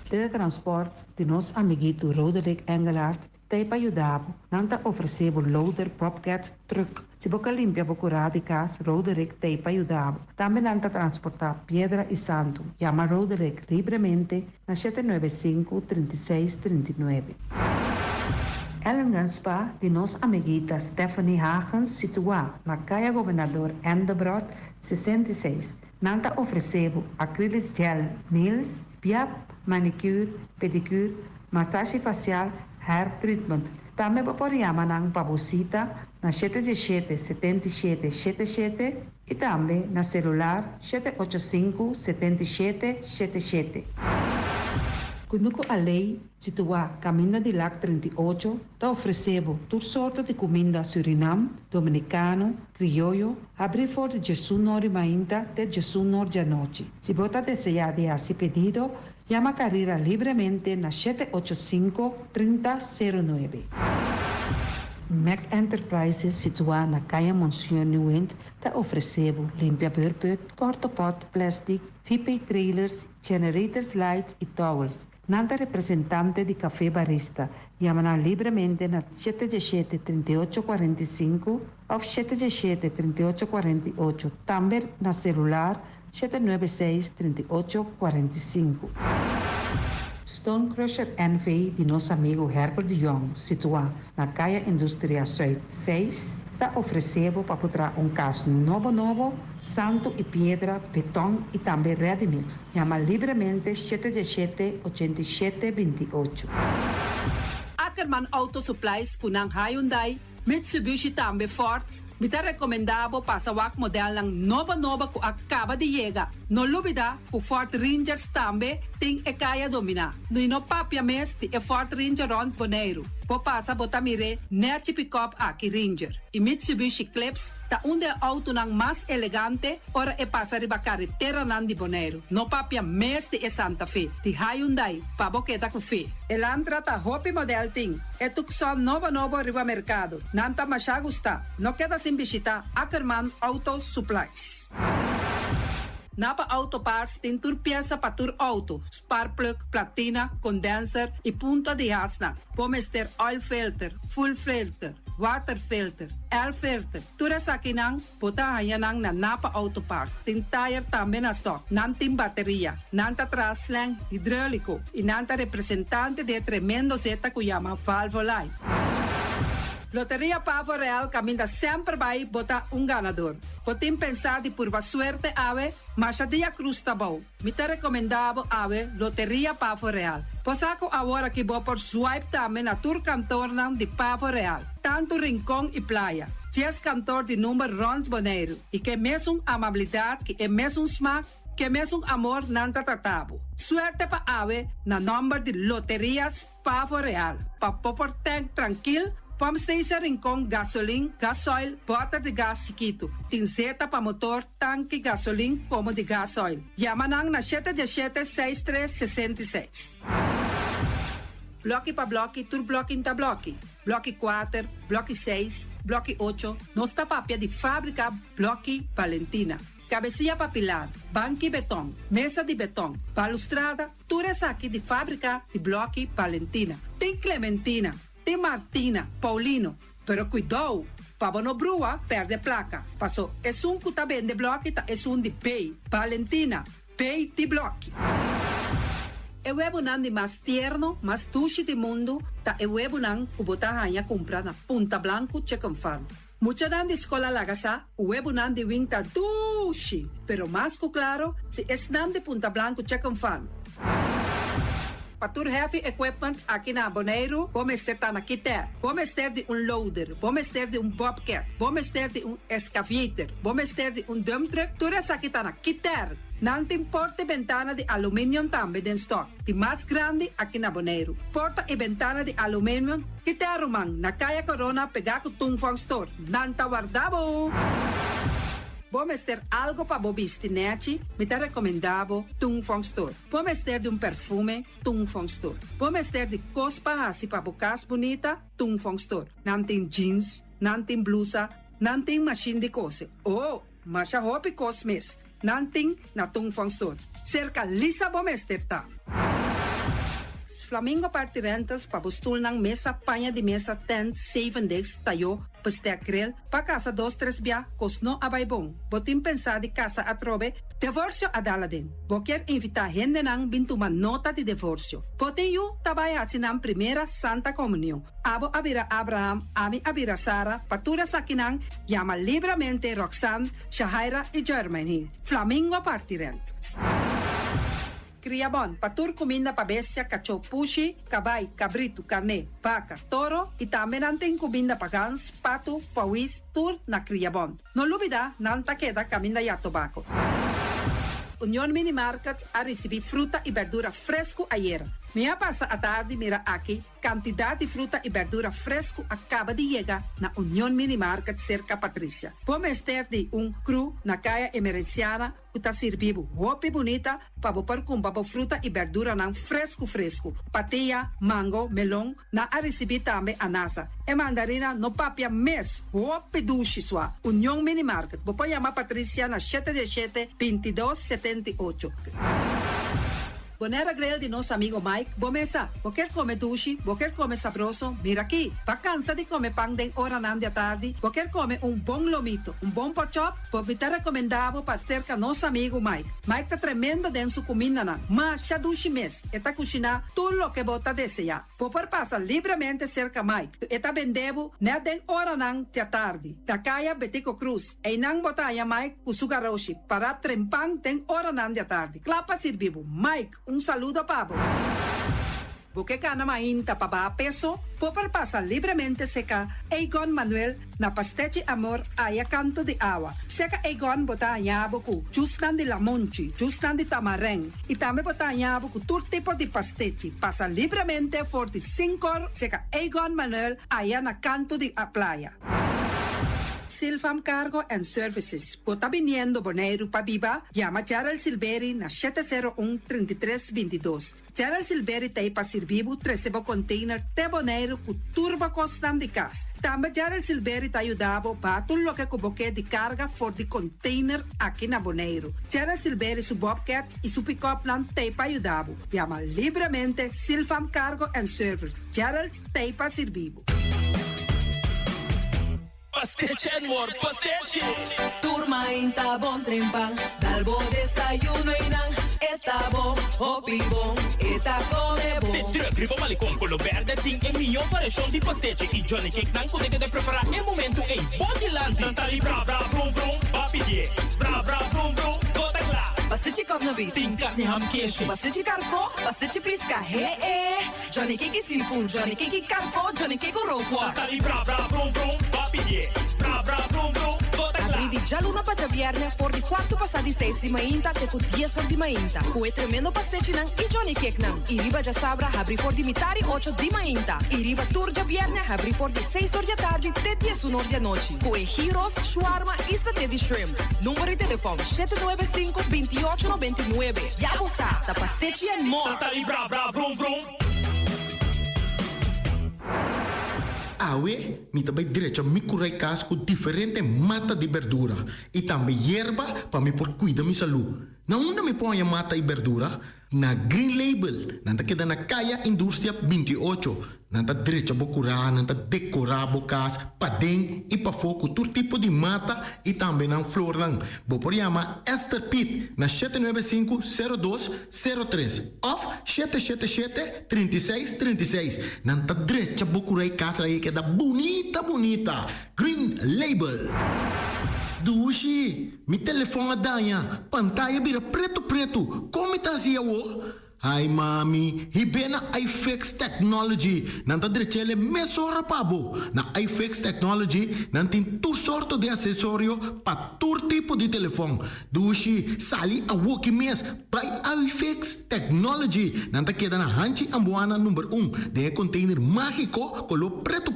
Teletransport de nosso amiguito Roderick Engelhardt tem para ajudar. Não está oferecendo loader, propcat, truck. Se você limpia o curado de casa, Roderick tem para ajudar. Também não está transportar pedra e santo. Chama Roderick livremente na 795-3639. Ellen Ganspa, de nossa amiguita Stephanie Hagens, situada na Caia Governador Endebrot 66. Não está oferecendo acrylic gel, nails, piap, manicure, pedicure, massagem facial, hair treatment. Também pode chamar ng pabusita na 77-77-77 e também na celular 785-7777. Kunuko Alei, situada Caminho de Lac 38, está oferecendo toda sorte de comida Suriname, dominicano, criollo, abrir for de Jesus Nori Mainta até Jesus Nori à noite. Se você deseja de esse pedido, chama a carreira livremente na 785-3009. Mac Enterprises, situada na Caia Monsieur Nieuwend, está oferecendo limpia burput, cortopot, plastic, VP trailers, generators lights e towels. Nanta representante de Café Barista, chama livremente na 717-3845 ou 717-3848, também na celular 796-3845. Stone Crusher NV de nosso amigo Herbert de Jong, situado na Caia Indústria Zuid 6, está oferecendo para botar caso novo, santo e pedra, betão e também ready mix. Chama livremente 717-8728. Ackerman Auto Supplies kunang Hyundai, Mitsubishi também Ford. Mita recomendado para o modelo ng nova que acaba de chegar. No lubida, o Ford Rangers também tem e kaya domina. No papia mes de Ford Ranger on Bonaire. Po passa botamire net pick-up aqui Ranger. E Mitsubishi Eclipse ta onde auto ng mas elegante ora e passa riba carretera nan di Bonaire. No papia mes de Santa Fe. Di Hyundai pa boqueta ku fe. Elantra ta hopi model ting. E tukson novo riba mercado. Nanta masya gusta. No queda sin visita Ackerman Auto Supplies. Napa Auto Parts tem tur pieza para tur auto, spark plug, platina, condenser e punta de asna. Pomester oil filter, full filter, water filter, air filter. Tura sa kinang, puta hayanang na napa auto parts. Tin tire tambe na stock, nanting bateria, nanta traslang hidráulico, inanta representante de tremendo zeta kuyama valvolite. Loteria Pavo Real caminha sempre vai botar ganador. Potim pensar de purva suerte ave, mas a dia cruz tá bom. Me te recomendava ave Loteria Pavo Real. Posaco agora que vou por swipe também na tour cantor de Pavo Real. Tanto rincão e praia. Ties cantor de número Rons Boneiro. E que mesmo amabilidade, que é mesmo smack, que mesmo amor nanta tratabo. Suerte pa ave na número de Loterias Pavo Real. Pa popor tank tranquilo. Pump station Rincón, gasolina, gasoil, bota de gás chiquito. Tinzeta para motor, tanque, gasolina, como de gasoil. Yamanang na 717-6366. Bloque para bloque, tur bloque inta bloque. Bloque 4, bloque 6, bloque 8. Nossa papia de fábrica, bloque Valentina. Cabecilla papilada, banco e betão, mesa de betão, balustrada, tudo isso aqui de fábrica de bloque Valentina. Tem Clementina. Tem Martina, Paulino, pero cuidado, para não brua, perde placa. Passou, é que tá bem de bloco, tá, é de pay. Valentina, pay de bloco. É o webunan de mais tierno, mais tushi do mundo, tá é o webunan que botar a comprar na Punta Blanco Chicken Farm. Mucha dan de escola lagasa, o webunan de wing tá tushi, pero mais que claro, se é nan de Punta Blanco Chicken Farm. Patur heavy equipment aqui na Bonaire, vamos ter na Kiter, vamos ter de loader, vamos ter de bobcat, vamos ter de excavator, vamos ter de dump truck, tudo isso aqui na Kiter. Não tem porta e ventana de alumínio também em stock, de mais grande aqui na Bonaire. Porta e ventana de alumínio, Kiter Roman, na Caia Corona, pegar com Tungfang Store, não tá guardado. Vamos ter algo para bobistinete, me te recomendavo Tungfang Store. Vamos ter de perfume, Tungfang Store. Vamos ter de cospa assim para bocas bonita, Tungfang Store. Não tem jeans, não tem blusa, não tem machine de cose. Oh, mas a roupa cosmes, não tem na Tungfang Store. Cerca lisa vamos ter tá. Flamingo Party Rentals para bustul ng mesa, panha de mesa, tent, 7 days, tayo, pastea grill, pa casa 2-3 bia, kosno abay bong. Botin pensa di casa atrobe, divorcio adala din. Boker invita gente nang bintuman nota de divorcio. Botin yu tabay asinang primera Santa Comunión. Abo abira Abraham, ami abira Sara, patura sakinang, llama libremente Roxanne, Shahaira y Germany. Flamingo Party Rentals. Criabon, patur comida para bestia, cachorro, pushi, cabay, cabrito, carne, vaca, toro e também tem comida para gans, pato, pauis, tur na Criabon. Não olvida, não ta queda caminda e tobaco. União Mini Market a receber fruta e verdura fresco ayer. Minha passa a tarde mira aqui, quantidade de fruta e verdura fresco acaba de chegar na União Mini Market cerca Patrícia. Vamos ter de cru na caia emergenciana, que está servindo roupa bonita para pôr com fruta e verdura não fresco. Patia, mango, melão, na a receber também anasa. E mandarina no papia mês, roupa duche sua. União Mini Market. Vou chamar Patrícia na 717-2278. Bonera grill de nosso amigo Mike. Bomesa, quer comer duche, quer comer sabroso, mira aqui. Pa cansa de comer pão de hora nan de tarde, quer comer bom lomito, bom pork chop, me te recomendavo para cerca nosso amigo Mike. Mike tá tremendo den su comida na, mas já duche mes, eta cozinha tudo lo que bota desejar. Popor passa livremente cerca Mike, eta vendevo ne den hora nan de tarde. Da caia Betico Cruz, e nang botaya Mike kusugaroshi, para trempang den hora nan de tarde. Clapa sirvivo, Mike, saludo pavo. Porque cana mainta para peso, popar pasa livremente seca Egon Manuel na Pasteche Amor aya canto de agua. Seca Egon bota yabuku, justan de la monchi, justan de tamareng, e também bota yabuku todo tipo de pasteche. Pasa livremente 45 seca Egon Manuel aya na canto de a playa. Silfam Cargo and Services. Bota viniendo Bonaire pa Viva, llama Gerald Silveri na 701-3322. Gerald Silveri te pa servibo 13 container te Bonaire ku turba costan de cas. Também Gerald Silveri te ayudavo pa tudo lo que cuboque de carga for de container aqui na Bonaire. Gerald Silveri su Bobcat e su pick-up plan te pa ayudavo. Llama livremente Silfam Cargo and Services. Gerald te pa servibo. Pastiche and more pastiche. Turma inta bom trempal, dalbo desayuno inang, eta bom, hopi bom, eta come bom. De druk, riba malicom, color verde, ting e milhão variação de pastiche. E Johnny Cake não consegue de preparar em momento em Bodyland. Nantali bra bra brum brum, papi die. Bra bra brum brum, gota glá. Pastiche cosna beef, Ting carne ham queijo. pastiche carco, pastiche pisca, Johnny Cake seafood, Johnny Cake carco, Johnny Cake roquas. Nantali bra bra brum brum, papi die. Bra bra brum brum, gota glá. Abri di già luna pa già viernes, for di quarto passati 6 di mainta, te con 10 ore di mainta. Cue tremendo pastiche nang, i Johnny Cake nang. I riba già sabra, abri for di mitari 8 di mainta. I riba tour già viernes, abri for di 6 ore di tardi, te 10 ore di noci. Cue gyros, shawarma e satè di shrimp. Numero di telefono 795-2899. Ya bossa, sa pastiche and more. Nantali bra bra brum brum. Awe, mi também direito a me curar casco com diferente mata de verdura e também erva para me por cuidar da minha saúde. Na onde me põe a mata e verdura? Na Green Label, nanta queda na Caia Indústria 28. Nanta direito a curar, nanta decorar a casa, para dentro e para fogo, todo tipo de mata e também na flor lang. Vou por chamar Esther Pitt na 795-0203 of 777-3636. Nanta direito a curar a casa aí queda bonita, bonita. Green Label. Dushi, mi telefone danha, pantalla vira preto. Como tá assim, Ai, mami, hibena iFix Technology. Nanta direito mesora pabo. Na iFix Technology, nantin tur sorto de acessório para tur tipo de telefone. Dushi, sali a woki mes by iFix Technology. Nanta queda na hanchi ambuana número 1. De container mágico color preto.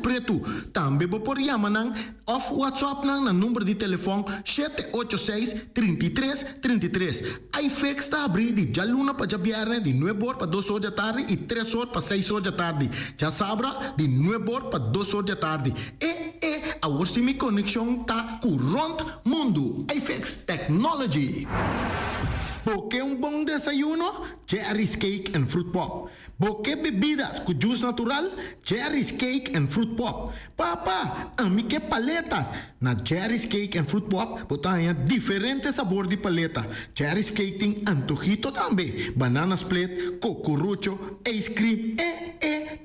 Também vou por yamanang off WhatsApp nang na número de telefone 786-3333. iFix está abrir de jaluna para jabiarne de 9 horas para 2 horas da tarde e 3 horas para 6 horas da tarde. Já sabra de 9 horas para 2 horas da tarde. A mi conexão tá com o mundo. iFix Technology. Porque bom desayuno? Cherry's Cake and Fruit Pop. Porque bebidas com juice natural? Cherry's Cake and Fruit Pop. Papá, a mim que paletas. Na Cherry's Cake and Fruit Pop, botanha diferentes sabores de paleta. Cherry's Cake tem antojito também. Banana split, cocurucho, ice cream,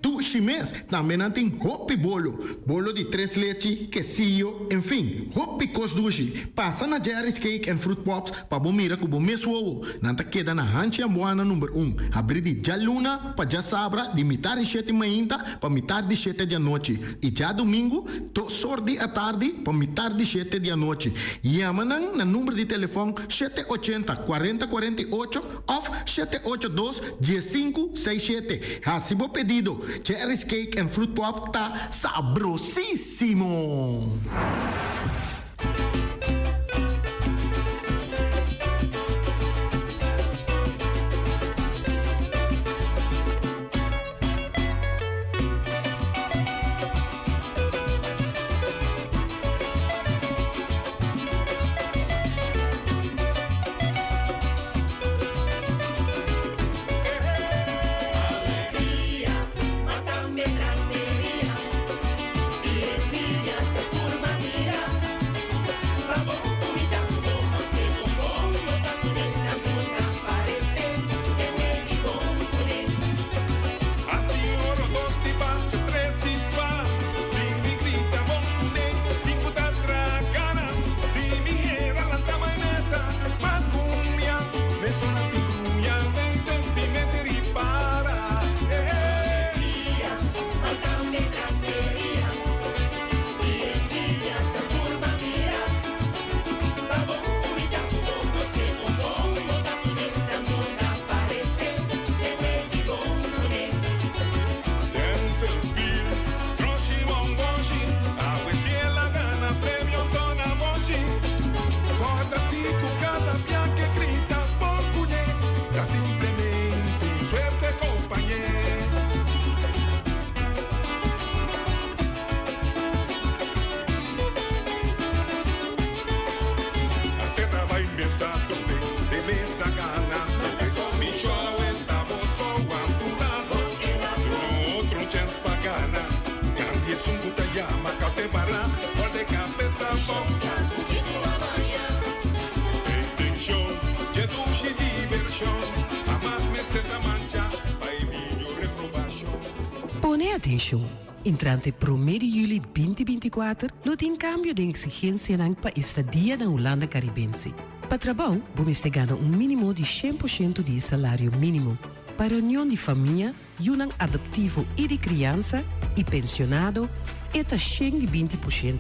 tu chimes. Também tem hopi bolo. Bolo de 3 leite, quesillo, enfim. Hopi cos dushi. Passa na Cherry's Cake and Fruit Pops para bomira com bomes ovo. Nanta queda na hanchi ambuana número 1. Abrir de jaluna para já sabra de mitar de 7 mainta para mitar de 7 da noite. E já domingo, 2 horas da tarde para mitar de 7 da noite. Yamanang na número de telefone 780-4048 of 782-1567. Hasibo pedido. Cherry's Cake and Fruit Pop tá sabrosíssimo. Preste atenção. Entrante 1 de julho de 2024, não tem cambio de exigência para estadia na Holanda Caribense. Para trabalho, você ganha mínimo de 100% de salário mínimo. Para união de família, união adaptivo e de criança e pensionado, está 120%.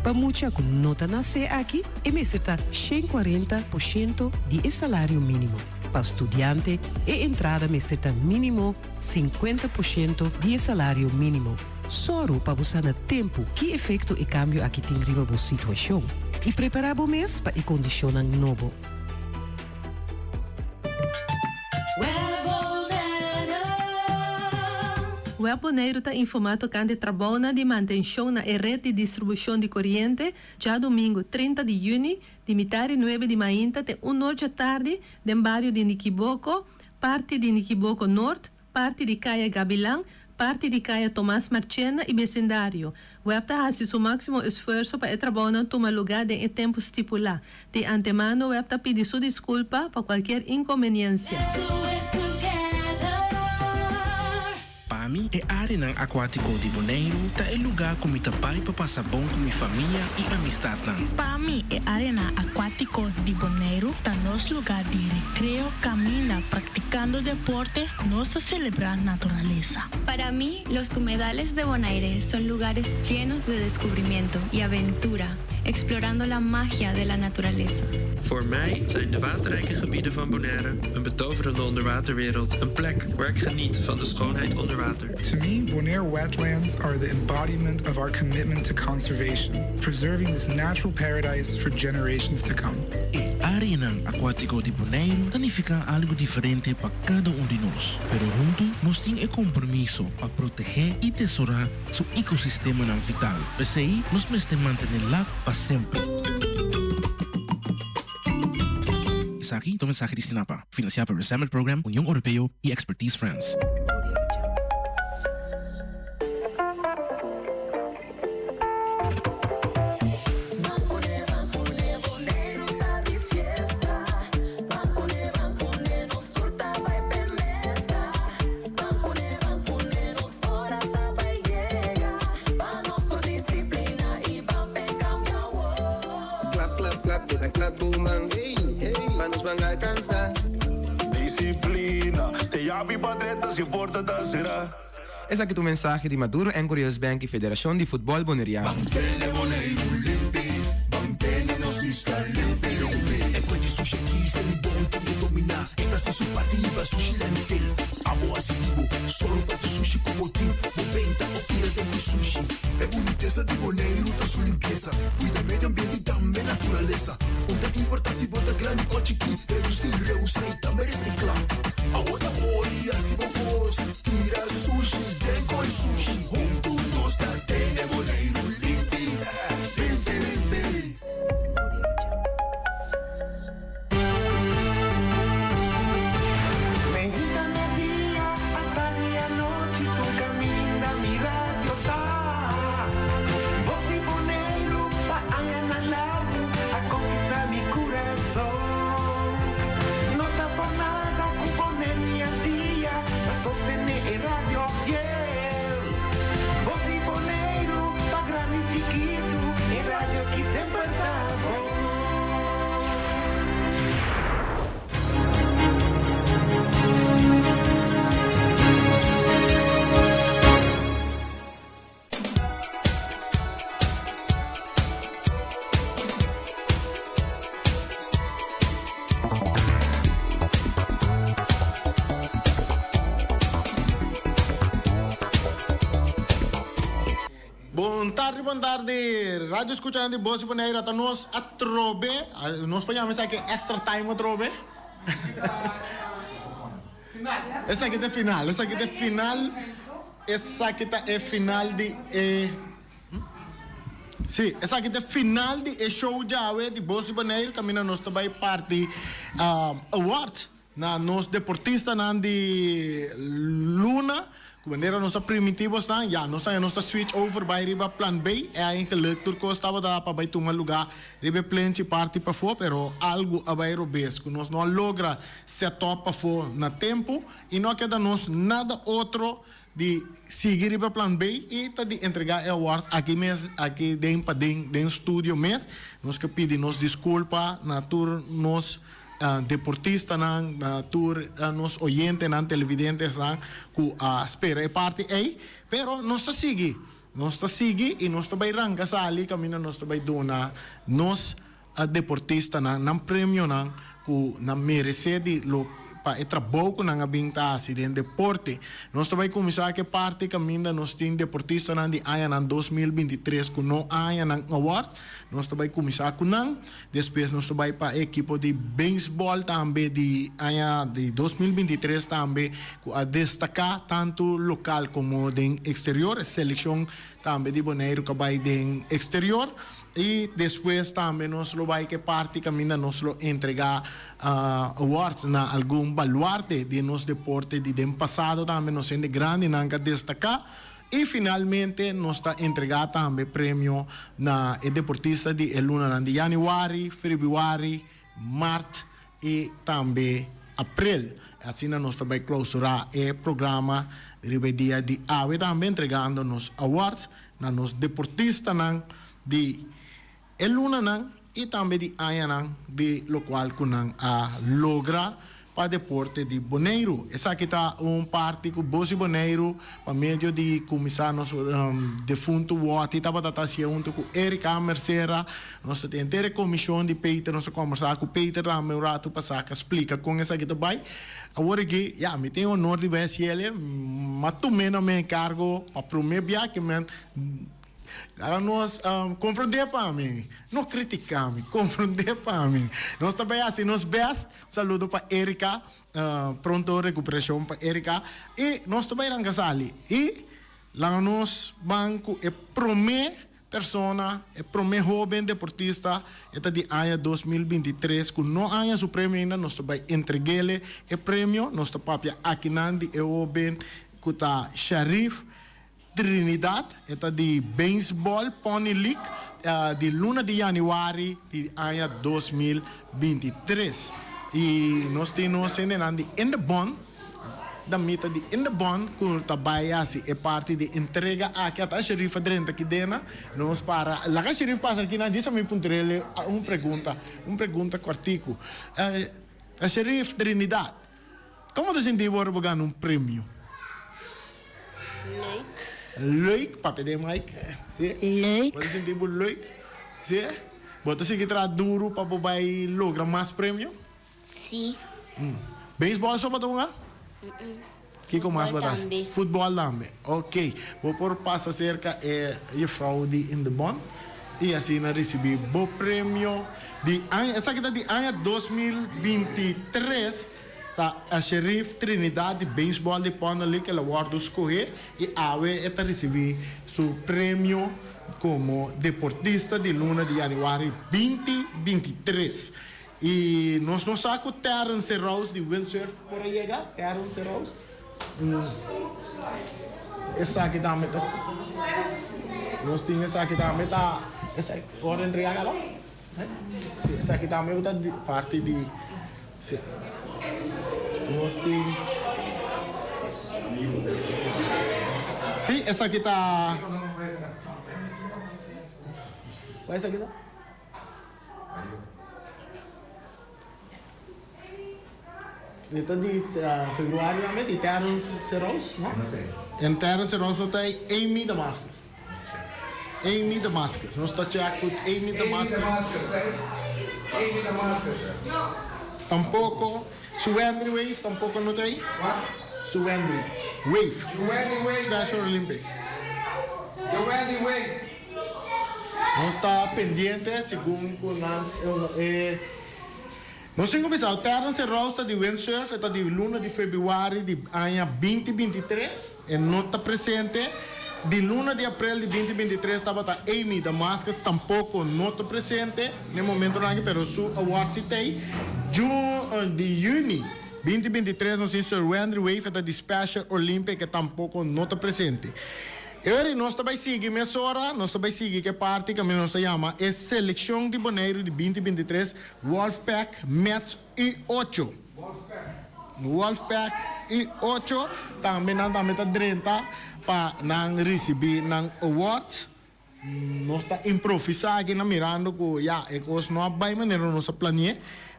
Para muita que nota nascer aqui, é está 140% de salário mínimo. Para estudante, a entrada está mínimo 50% de salário mínimo. Só para você no tempo que efeito e cambio aqui tem grima boa situação. E preparar o mês para a condição novo. O Weboneiro está informado que ante trabalha de manutenção na rede de distribuição de corrente já domingo 30 de junho, de metade 9 de manhã até 1 da tarde, no bairro de Niquiboco, parte de Niquiboco Norte, parte de Caia Gavilã, parte de Caia Tomás Marchena e vecindário. O web está fazendo o máximo esforço para trabalhar tomar lugar em tempo estipulado. De antemano, o web está pedindo sua desculpa por qualquer inconveniência. Para mim, é área aquático de Bonaire, tá é lugar com muita pai para passar bom com minha família e amistade. Para mim, é área aquático de Bonaire, tá nosso lugar de recreio, caminhar, praticando deporte, nos celebrar naturaleza. Para mí, los humedales de Bonaire son lugares llenos de descubrimiento y aventura, explorando la magia de la naturaleza. Voor mij zijn de waterrijke gebieden van Bonaire een betoverende onderwaterwereld, een plek waar ik geniet van de schoonheid onder water. To me, Bonaire wetlands are the embodiment of our commitment to conservation, preserving this natural paradise for generations to come. E área aquático de Bonaire significa algo diferente para cada de nós, pero juntos nós temos o compromisso para proteger e tesourar seu ecossistema vital. Assim, nós temos manter lá para sempre. Aqui, tome mensaje de Sinapa, financiado por Resettlement Program, Unión Europea y Expertise France. Es aquí tu mensaje de Maduro en Curious Bank y Federación de Fútbol Bonaireano. Mantene Bonaire limpi, mantene nostra limpi. E poi di sushi chi se li buon come domina. Esta se su partiva sushi lentil. Amo asitivo, solo per tu sushi como team. Moventa o tira de mi sushi. E boniteza de Bonaire tá su limpieza. Cuida medio ambiente y también naturaleza. Onde importa si bota grande o chiqui. Reduce e reusa e também reciclar. Agora olha se vos tira sushi, dengo e sushi. Junto nos da tene Bonaire limpi, limpi, limpi. Medita mi día, hasta día noche, tu camina mi radio tá. Voz de Bonaire, pa allá na largo, a conquistar mi corazón. No está por nada con poner mi día, a sostener el radio fiel. Voz de Bonaire, pa grande y chiquito, el radio que siempre está bom. Boa tarde. Rádio escuchando de Voz de Bonaire, até nós a trobe. Nós podemos aqui extra time a trobe. Essa aqui é final. Essa aqui é final. Essa aqui é final de. Sim, essa aqui é final de show de Voz de Bonaire. Camina nós também parte award na nos deportista na de Luna. wanneer nós primitivos dan, ja, nós switch over bij riba plan B, eigenlijk turco stava da pa bij tunga lugar, riba plenty party pa fo, pero algo abai robes, que nós não logra set up pa fo na tempo, e não queda nós nada outro de seguir riba plan B e tá de entregar award aqui dentro den studio mes, nós que pedir nos desculpa na tour nos deportista na tour nos oyentes na televidentes na ku espera é parte aí, pero nós está seguir e nós está vai ranca sali caminho nós está vai dona nos deportista na prêmio na ku na merece de lo pa e trabalho na binta acidente deporte nós está vai começar que parte caminho nós tem deportista na de aya na 2023 ku no aya na award nós está vai começar com nan depois nós está vai para equipo de beisebol também de aya de 2023 também ku a destacar tanto local como de exterior seleção também de Bonaire que vai de exterior e depois também nós vai que parte caminho nós entregar awards na algum baluarte de nos deporte de dem passado também nós sendo grande nanga destacar e finalmente nós está entregar também prêmio na deportista de luna de januário, fevereiro, março e também abril assim nós vai clausurar o programa de dia de ave também entregando nos awards na nos deportistas de luna nang e também de aya nang de lo qual kunang logra para deporte de Bonaire. Essa aqui tá parte com Bosi Bonaire para meio de começar nos defunto Wati tava junto com Erika Mercera nós tem a comissão de Peter nós conversar com Peter lá meu rato passar que explica com essa aqui também agora que já me tem honor de ver se ele mas também não me encargo para primeiro que me nós compreender para mim, não criticar me, compreender para mim. Nós também assim, nós best saludo para Erika, pronto recuperação para Erika e nós também rangasali e lá nós banco é primeira persona, é primeiro jovem deportista, é de ano 2023 que não há o prêmio ainda nós também entreguele o prêmio nós também aqui nandi é o bem que tá Sharif Trinidad, esta de Baseball Pony League, de luna de januário de ano 2023. E nós temos de in the bond, da meta de in the bond, que também é parte de entrega aqui a Sheriff Adrenta aqui dentro, nós para, lá que a Sheriff passa aqui na diz a mim puntrele uma pergunta quartico. A Sheriff Trinidad, como você sentiu agora ganhar prêmio? Leuk, papi de Mike. Zie? Leuk. Wat is in die boel leuk? Zie je? Wat is het duro para bij logra mais prêmio? Sim. Baseball só para tomar? Que com mais batas? Futebol também. Ok. Vou por passar cerca e fraude de in the bond e assim na receber bom prêmio de essa aqui de ano 2023. Tá a Sheriff Trinidad de Baseball de Pony League ela guarda escorrer e ave está receber seu prêmio como deportista de luna de januário 2023 e nós não saco Terence Rose de windsurf por aí chegar Terence Rose essa aqui também nós temos essa aqui também tá essa agora entregar lá essa aqui também tá parte de nós temos sim, essa aqui tá qual é essa aqui tá? Ito di February namin di Terence Rose, no? And Terence Rose no tayo Amy Damascus. Amy Damascus. Nós está check with Amy Damascus. Amy Damascus. Tampoco Suwendry Wave, tampoco no tayo. Suwendry Wave. Special Olympic. Suwendry Wave. Nós está pendiente segundo com nós temos começado, Terence Rose de windsurf, está de luna de fevereiro de ano 2023, e não está presente. De luna de abril de 2023 estava a Amy Damascus, tampouco não está presente, no momento não, mas o award se tem. De junho 2023 nós temos o Randy Wave da Special Olympic que tampouco não está presente. E nós também seguimos hora, nós também seguimos que parte que nós chama é Seleção de Bonaire de 2023 Wolfpack Mets e 8. Wolfpack e 8 também não está 30 para não receber não awards. Nós está improvisando aqui na mirando que já é coisa não vai maneira nós planeia,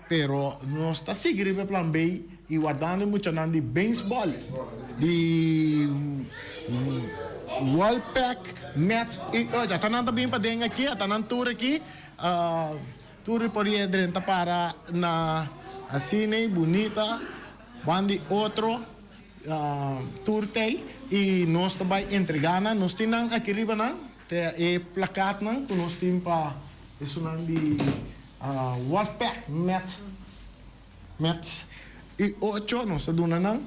pero nós está seguindo o plano B e guardando muito de beisebol, de Wolfpack, Mets e já está nada bem para dentro aqui, está na tour aqui, tour por aí dentro para na cine bonita, bandi outro tour tem e nós também entregando, nós temos aqui riba não, é placat não, que nós temos para isso não de Wolfpack, Mets e 8 nós estamos não.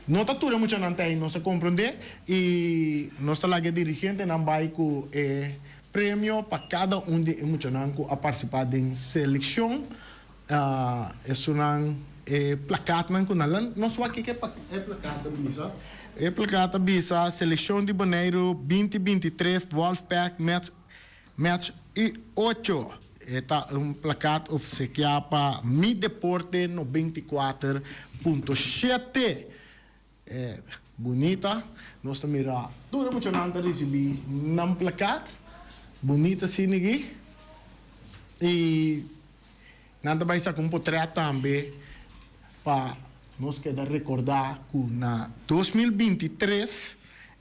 Não está tudo muito não tem, não se compreende e nós lá que dirigente não vai com prêmio para cada de muito não a participar da seleção, isso não placat não com nós nós aqui que é placat bisa, placat bisa seleção de Bonaire 2023 Wolfpack Mets e 8 está placat oficial para Mi Deporte 94.7. Bonita, nós também miramos tudo muito não recebi nam placat bonita sim aqui e nada vai ser com portrait também para nós querer recordar que na 2023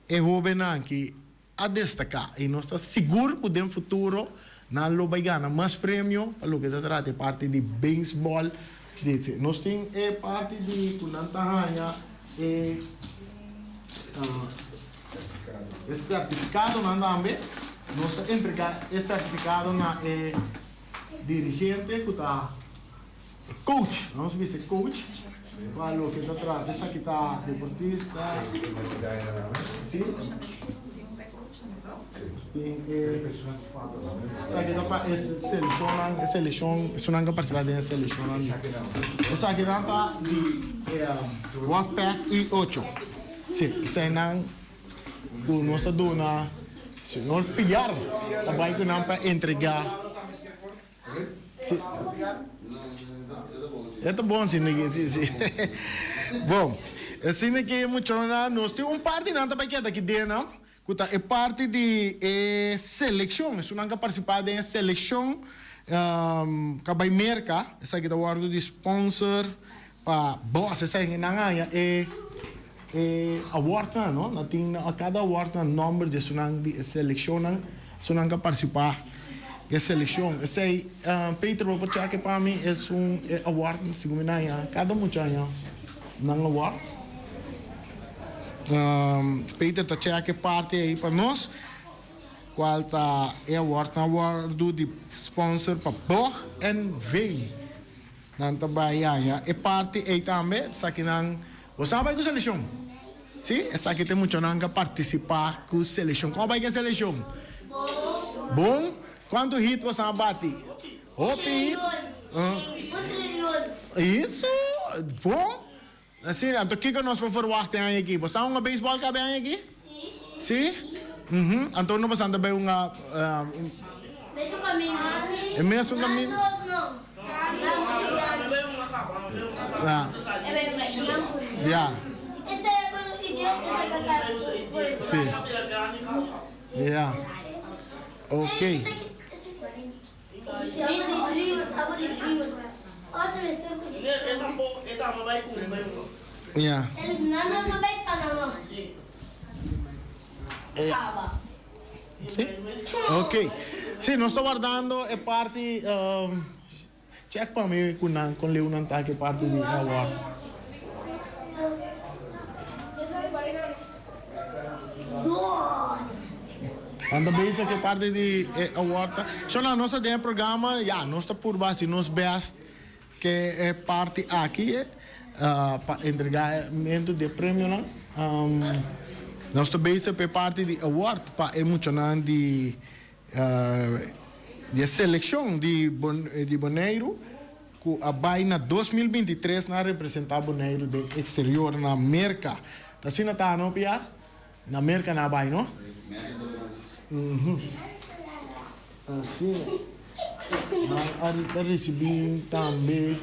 é jovem que a destacar e nós está seguro que no futuro não vai ganhar mais prêmio para o que se trata de parte de beisebol nós temos parte de Kunantahanha esse certificado não também nós entregar esse certificado na dirigente que está coach não se diz coach falou que está atrás essa que está deportista sim tem seleção isso não é participar da seleção essa aqui não está de Wolfpack e 8 sim isso é não o nosso dona senhor Piar também que não para entregar sim é bom sim bom assim que é muito nós temos parte não também que é daqui dentro não é parte de seleção, isso não é participar da seleção que vai merca, essa aqui é o de sponsor para boss, essa aqui não é award não, não tem a cada award número de seleção, isso não é participar da seleção, essa aí Peter vou puxar que para mim é award, segundo minha, cada muito não award. Peter está cheia parte aí para nós qual está award de sponsor para Borg and Vei não também é parte aí também essa aqui não você vai com seleção sim essa aqui tem muito não participar com seleção como vai que seleção bom quanto hit você bate hit isso bom assim, então o que nós vamos fazer aqui? Você tem uma beisebol que vem aqui? Sim. Sim? Então não você também uma mesmo caminho. É mesmo caminho? Não. Já. Sim. Já. Ok. Yeah. Sim? Ok. Sim, nós estamos guardando a parte. Check para mim com Leonardo que parte de award. Anda bem isso que parte de award. Só na nossa dentro programa, já nós está por base nos best que é parte aqui para entregamento de prêmio não. Nós também é parte de award para emocionar de seleção de Bonaire que a Baina 2023 na representar Bonaire de exterior na América. Tá assim tá não piar? Na América na Baina, não? Assim. Mas a recebi também.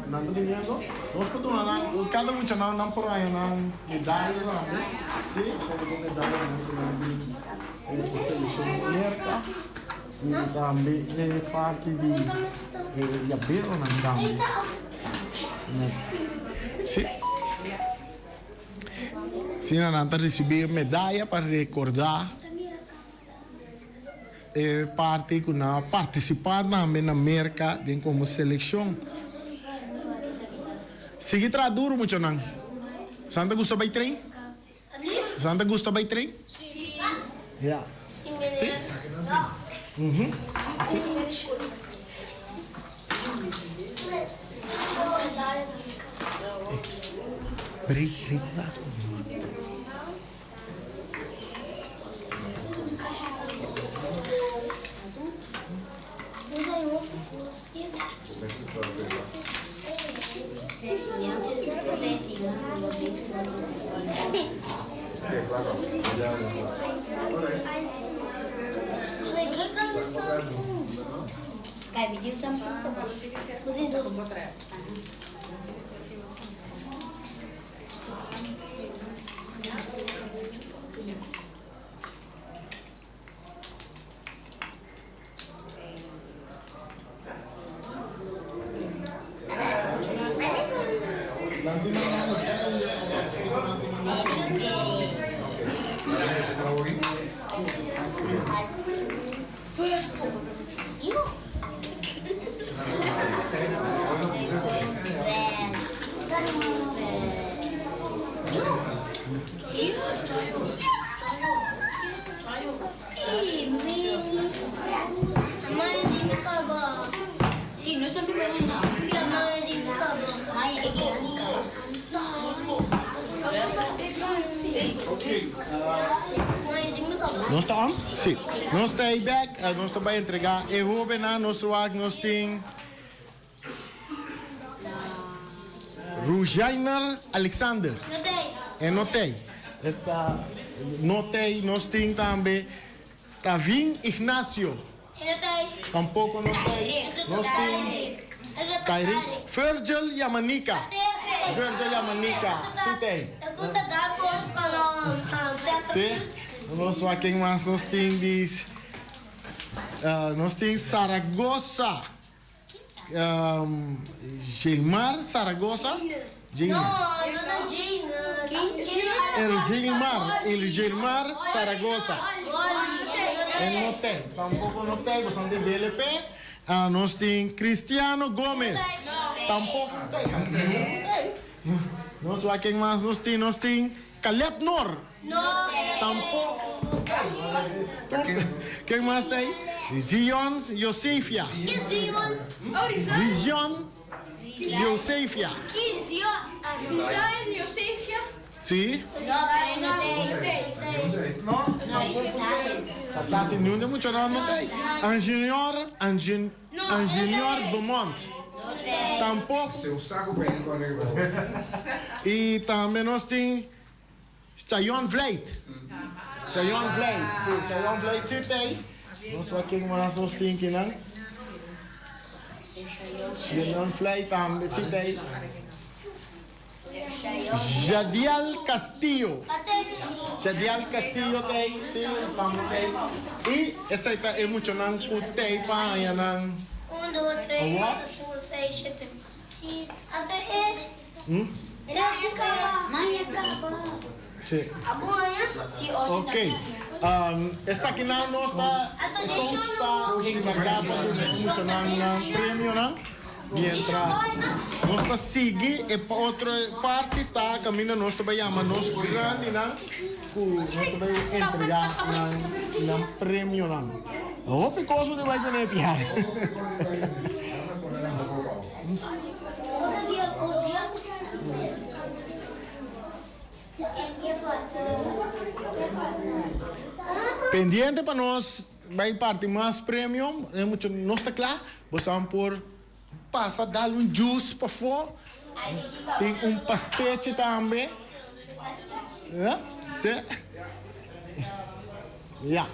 Nando dinheiro? Nós podemos cada um já não por aí não medalha não, né? Sim, só que medalha não de seleção América. E também é parte de Abelo não também. Sim. Sim, nós recebemos medalha para recordar. É parte que não participar também na América de como seleção. Sigue traduro muito não. Santa gusta by train? Santa gusta by train? Sim. Yeah. Sim. Break. Kayak video sampai Nós estamos? Sim. Nós estamos aí back, nós estamos a entregar. Eu vou ver na nosso lado, nós temos Rujainer Alexander. Notei. Notei, nós temos também Tavin Ignacio. Tampouco notei. Nós temos Virgil Yamanica. Sim, tem. Sim. Nós vamos quem mais nós temos nós temos Saragossa. Gilmar Saragossa. Gilmar Saragossa. Não tem. Tampouco não tem. Nós temos BLP. Nós temos Cristiano Gomes. Tampouco tem. Nós vamos quem mais nós temos Caleb Nor. Tampouco. Quem mais tem? Zion Josefia. Zion Josefia. Sim. Não. Tá sem nenhum muito não tem. Engenheiro Dumont. Tampouco. Seu saco bem comigo. E também nós temos Chayon Vleit. Chayon Vleit, sim tem. Nós vamos quem mais nós temos aqui, não? Chayon Vleit também, sim tem. Jadiel Castillo tem, sim, também tem. E essa aí é muito não tem para aí não. 1, 2, 3, 4, 5, 6, 7, 8. Até ele. Sim. Ok. Essa aqui não nossa está encarregada muito não prêmio não. Mientras nós sigue e para outra parte tá caminho nós também ama nós grande não. Nós também entregar não prêmio não. Oh, because de vai ganhar piar. Pendiente para nós vai parte mais premium, é muito não está claro, você vai por passa dar juice para fora, tem pastete também, sim, yeah.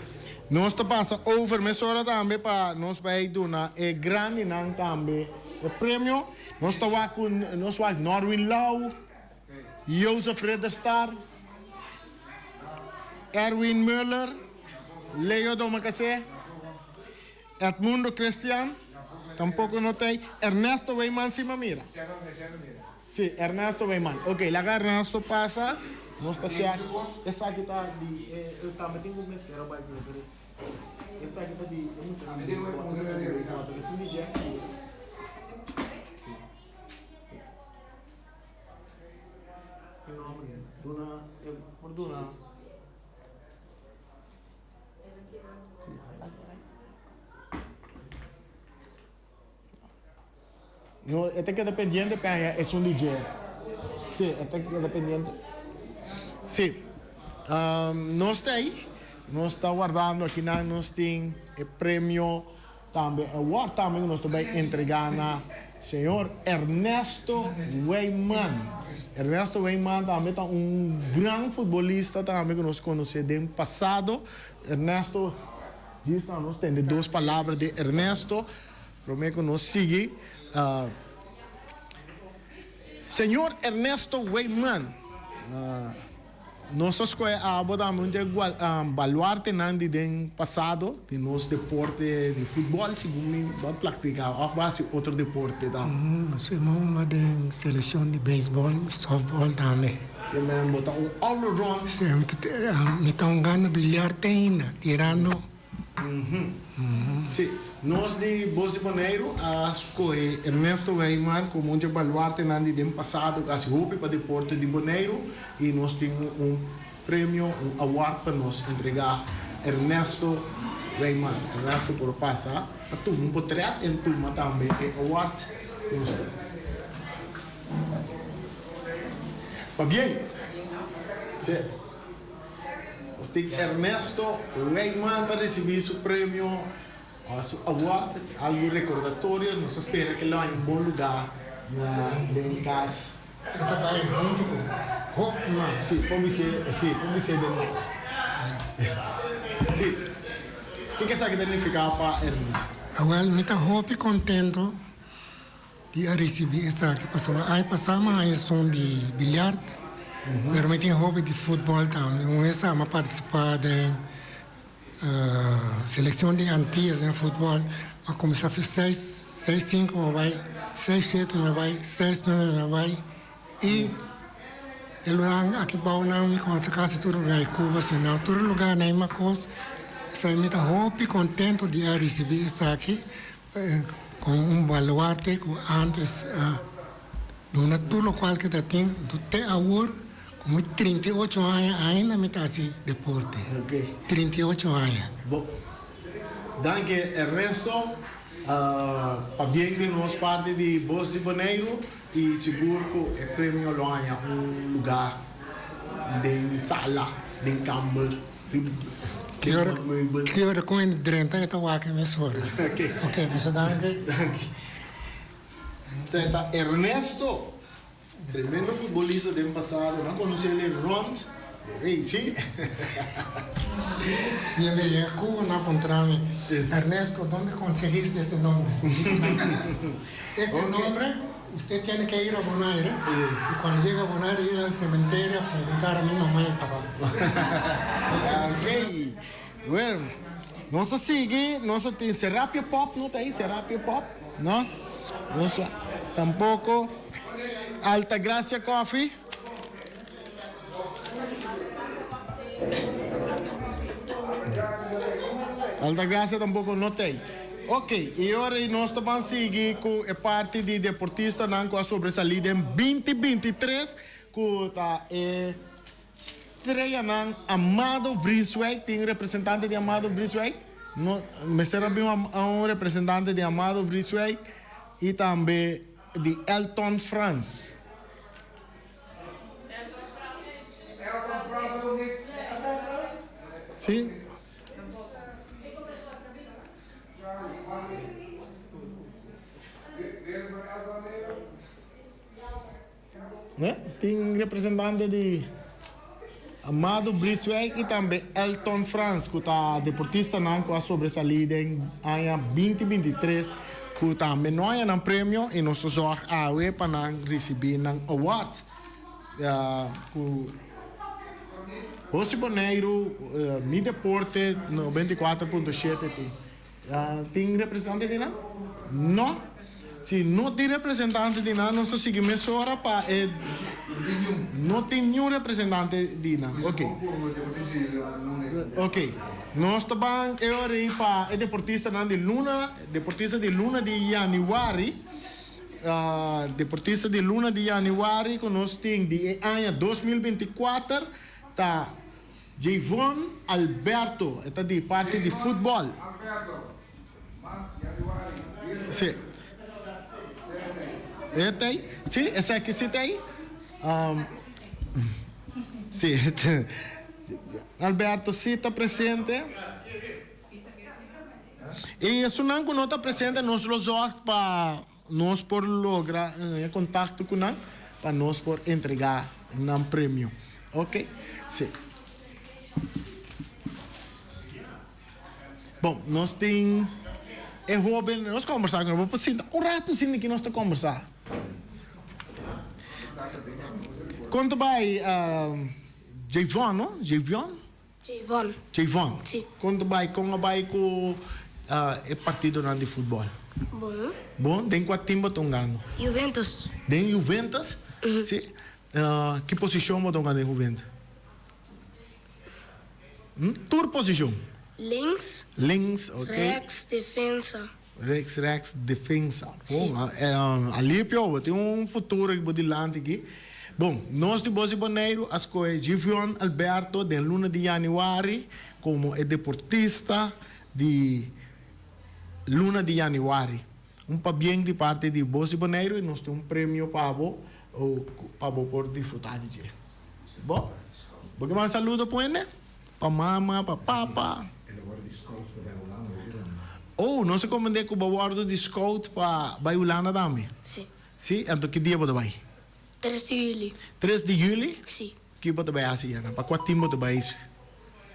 Nós está passa over mesora também para nós vai donar é grande não também é premium, nós está com nós vai Norwin Lau, Joseph Redestar, Erwin Müller, Leo Domacase, Edmundo Cristian, tampoco notei, Ernesto Weyman Simamira. Sí, Ernesto Weyman. Ok, la Ernesto pasa, no está check. Esa aquí está de, también tengo un mesero para el esa aquí está de, no, este que es dependiente es un DJ. Sí, este que es dependiente. Sí. No está ahí. No está guardando aquí nada. Nos tiene el premio también. Award también nos va a entregar a señor Ernesto Weyman. Ernesto Weyman también es un gran futbolista también que nos conoce del pasado. Ernesto, dice, nos tiene dos palabras de Ernesto. Prometo que nos sigue. Señor Ernesto Weyman, nós abordamos um baluarte nandi den passado de nosso deporte de futebol, segundo vai praticar ou base outro deporte da. Nós temos den seleção de beisebol, softball também. Também botar all around. Sim, então ganha bilharte ainda, tirando. Sim. Nós de Bolsa de Janeiro, escolhe Ernesto Weyman como baluarte nandi den passado, que se roupa para deporte de Janeiro, e nós temos prêmio, award para nós entregar Ernesto Weyman. Ernesto por passar, a tu portrait em turma também é award. Tá bem? Sim. Nós temos Ernesto Weyman para receber seu prêmio. Su award, algo recordatorio, nos espera que lo haya en buen lugar en casa. Esta va junto con Hopman. Sí, como dice de sí. ¿Qué sabe que significa para Ernesto? Well, me está Hope contento de recibir esta aqui, porque aí passamos a sessão de bilhar, mas me tem Hope de futebol também. Essa é uma participar de seleção de Antillas em futebol, a começar a fazer 6-5 vai, 6-7 vai, 6-9 vai, e ele aqui para não me conta quase todo lugar, Cuba, senão todo lugar nem uma coisa. Sai me tá hope contento de receber isso aqui com baluarte que antes no tudo qual que tem do te agora com 38 anos ainda me tá assim deporte. Okay. 38 anos. Bom, danke Ernesto, para bem de nós parte de Bolsa de Janeiro e seguro que o prêmio lo há lugar de sala, de câmara. Que hora com ele drenta eu tô aqui me sora. Ok, isso danke. Tá Ernesto, tremendo futebolista do passado, não conheci ele Ron, sim. Minha velha Cuba não encontramos. Ernesto, onde conseguiste esse nome? Esse nome, você tem que ir a Bonaire. E quando chega a Bonaire, ir ao cemitério a perguntar a minha mamãe e papá. Ok. Bueno, nós sigue, nós tem Serapia Pop, não tem Serapia Pop, não? Nós tampouco Alta Gracia Coffee. Alta Gracia tampouco não tem. Ok, e agora nós vamos seguir com a parte de deportista não com a sobressalida em 2023 com tá estreia não Amado Vrieswijk, tem representante de Amado Vrieswijk, me será bem representante de Amado Vrieswijk e também de Elton France. Sim? né? Tem representante de Amado Britswijk e também Elton Franz, que está deportista não com a sobressalida em ano 2023, que também não é um prêmio e nós zorg awe para receber um awards. Hoje Boneiro, mi deporte 94.7 tem representante de não? Não. Se não tem representante de não, nós seguimos hora para não tem nenhum representante de não. Ok. Nós também para deportista de Luna, deportista de Luna de Januari. Deportista de Luna de Januari que nós temos de ano 2024 tá Javon Alberto, está de parte de futebol. Sim. Está aí? Sim, esse aqui está aí? Sim. Alberto, sim, está presente. E isso não está presente, nós resolvemos para nós por lograr contato com nós, para nós por entregar um prêmio. Ok? Sim. Bom, nós temos jovem, nós conversamos com ele, rato sim que nós estamos conversando. Quanto vai Javon, não? Javon? Javon. Sim. Quanto vai com o partido de futebol? Bom. Bom, tem qual time estão ganhando? Juventus. Tem Juventus? Sim. Que posição estão ganhando em Juventus? Tua posição? Links, ok. Rex, defensa. Rex, defensa. Bom, ali pior, tem futuro de lante aqui. Bom, nós de Bosi Boneiro, as coisas Javon Alberto, de Luna de Januari, como é deportista de Luna de Januari. Bem de parte de Bosi Boneiro e nós temos prêmio para você por desfrutar de dia. Bom, porque mais saludo para ele? Para mama, para papa. Oh, não se comandei com o bawardo de scout para Baiulana também? Sim. Sim, então que dia você vai? 3 de julho. 3 de julho? Sim. Que você vai assim, para qual time você vai?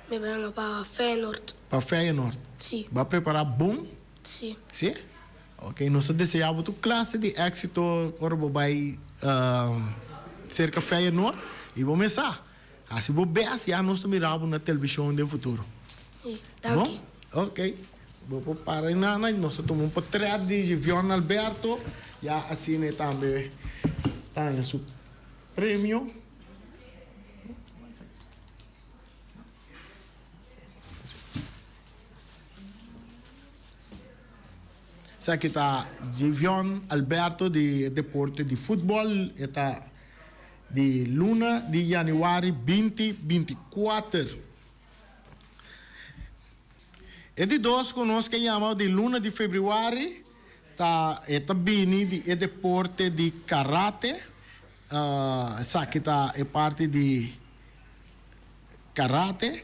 Me venho para Feyenoord. Para Feyenoord? Sim. Vai preparar bom? Sim. Sim? Ok, nós desejamos tu classe de êxito quando você vai cerca Feyenoord e vamos começar. Assim, você vê assim, nós miramos na televisão no futuro. Sim, danke. Ok. Vou parar na nós tomamos um portrait de Javon Alberto e assim também tem seu prêmio. Esse aqui está Javon Alberto de deporte de futebol, está de Luna de Januari 2024. E de dois conosco que chamamos de Luna de Fevereiro, é bini de deporte de karate. Essa aqui é parte de karate.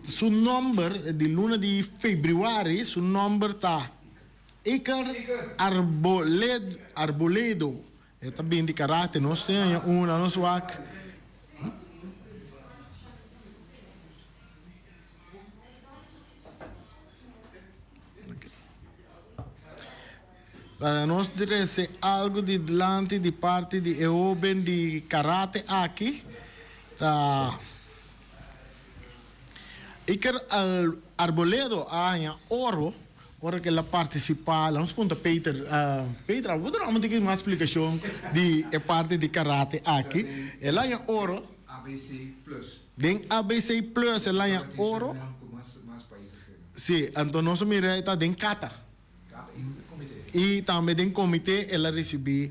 Seu número de Luna de Fevereiro, seu número está Iker Arboledo. É também de karate. Nós temos na nossa WAC. Para nós dizer algo de delante de parte de jovem de karate aqui, Iker Arboledo ganha ouro, agora que ela participa, vamos perguntar Peter, Peter, vou dar uma explicação de parte de karate aqui, ela ganha ouro, ABC Plus. Den ABC Plus ela ganha ouro, sim, então nós miramos está den kata. E também em comitê ela recebeu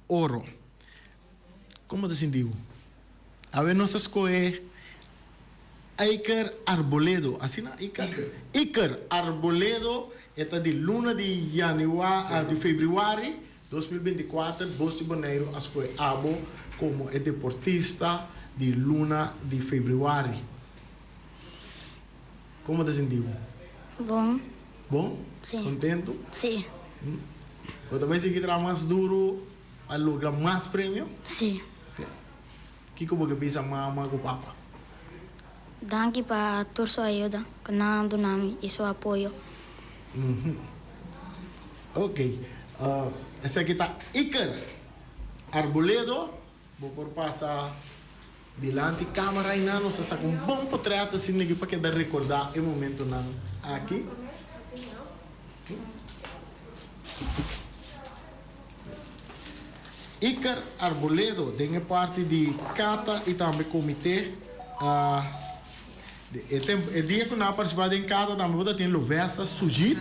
ouro. Como se sentiu? A ver, nós escolhemos Iker Arboledo. Assim não? Iker Arboledo está de Luna de Januari, de Fevereiro 2024, Bosi Boneiro escolhe Abo como é deportista de Luna de Fevereiro. Como te sentiu? Bom. Bom? Sim. Contento? Sim. Você vai seguir trabalhando mais duro a lograr más premios? Sí. ¿Qué como que piensa mamá o papá? Danke para toda su ayuda, que nos donamos y su apoyo. Ok. Essa aqui está Iker Arboledo. Vou por passar delante da câmera e não se saca um bom portreto assim para que dá recordar o momento não aqui. Iker Arboledo, tem parte de Cata e também comitê. O dia que nós participamos em Cata, também tem Lovesa Sujit,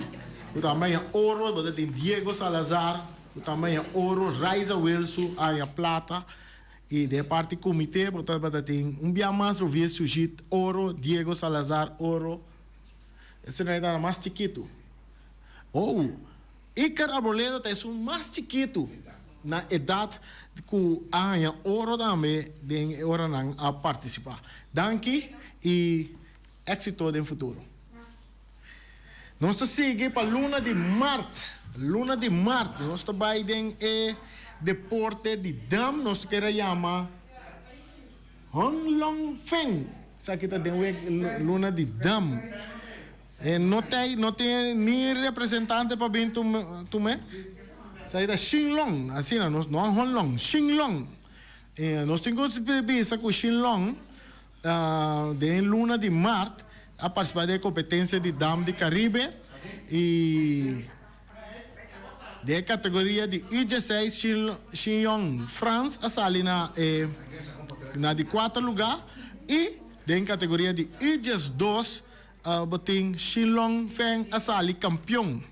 também ouro, tem Diego Salazar, também ouro, Raiza Wilson, a Plata. E de parte do comitê, tem dia mais Lovesa Sujit, ouro, Diego Salazar, ouro. Esse não é mais chiquito. Iker Arboledo é mais chiquito. Na idade que há ouro também tem hora a participar. Danke e êxito no futuro. Nós seguimos para Luna de Marte. Luna de Marte. Nós também tem deporte de dam. Nós queremos chamar Hong Long Feng. Isso aqui está dentro Luna de dam. Não tem nem representante para vir tu me? Saída Xinlong, assim não é Honlong, Xinlong. Nós temos que pensar que o Xinlong, de Luna de Marte, a participar da competência de Dama de Caribe e da categoria de I16 Xinlong, France, a sali na de 4 lugar e da categoria de I12, botin Xinlong Feng, a sali campeão.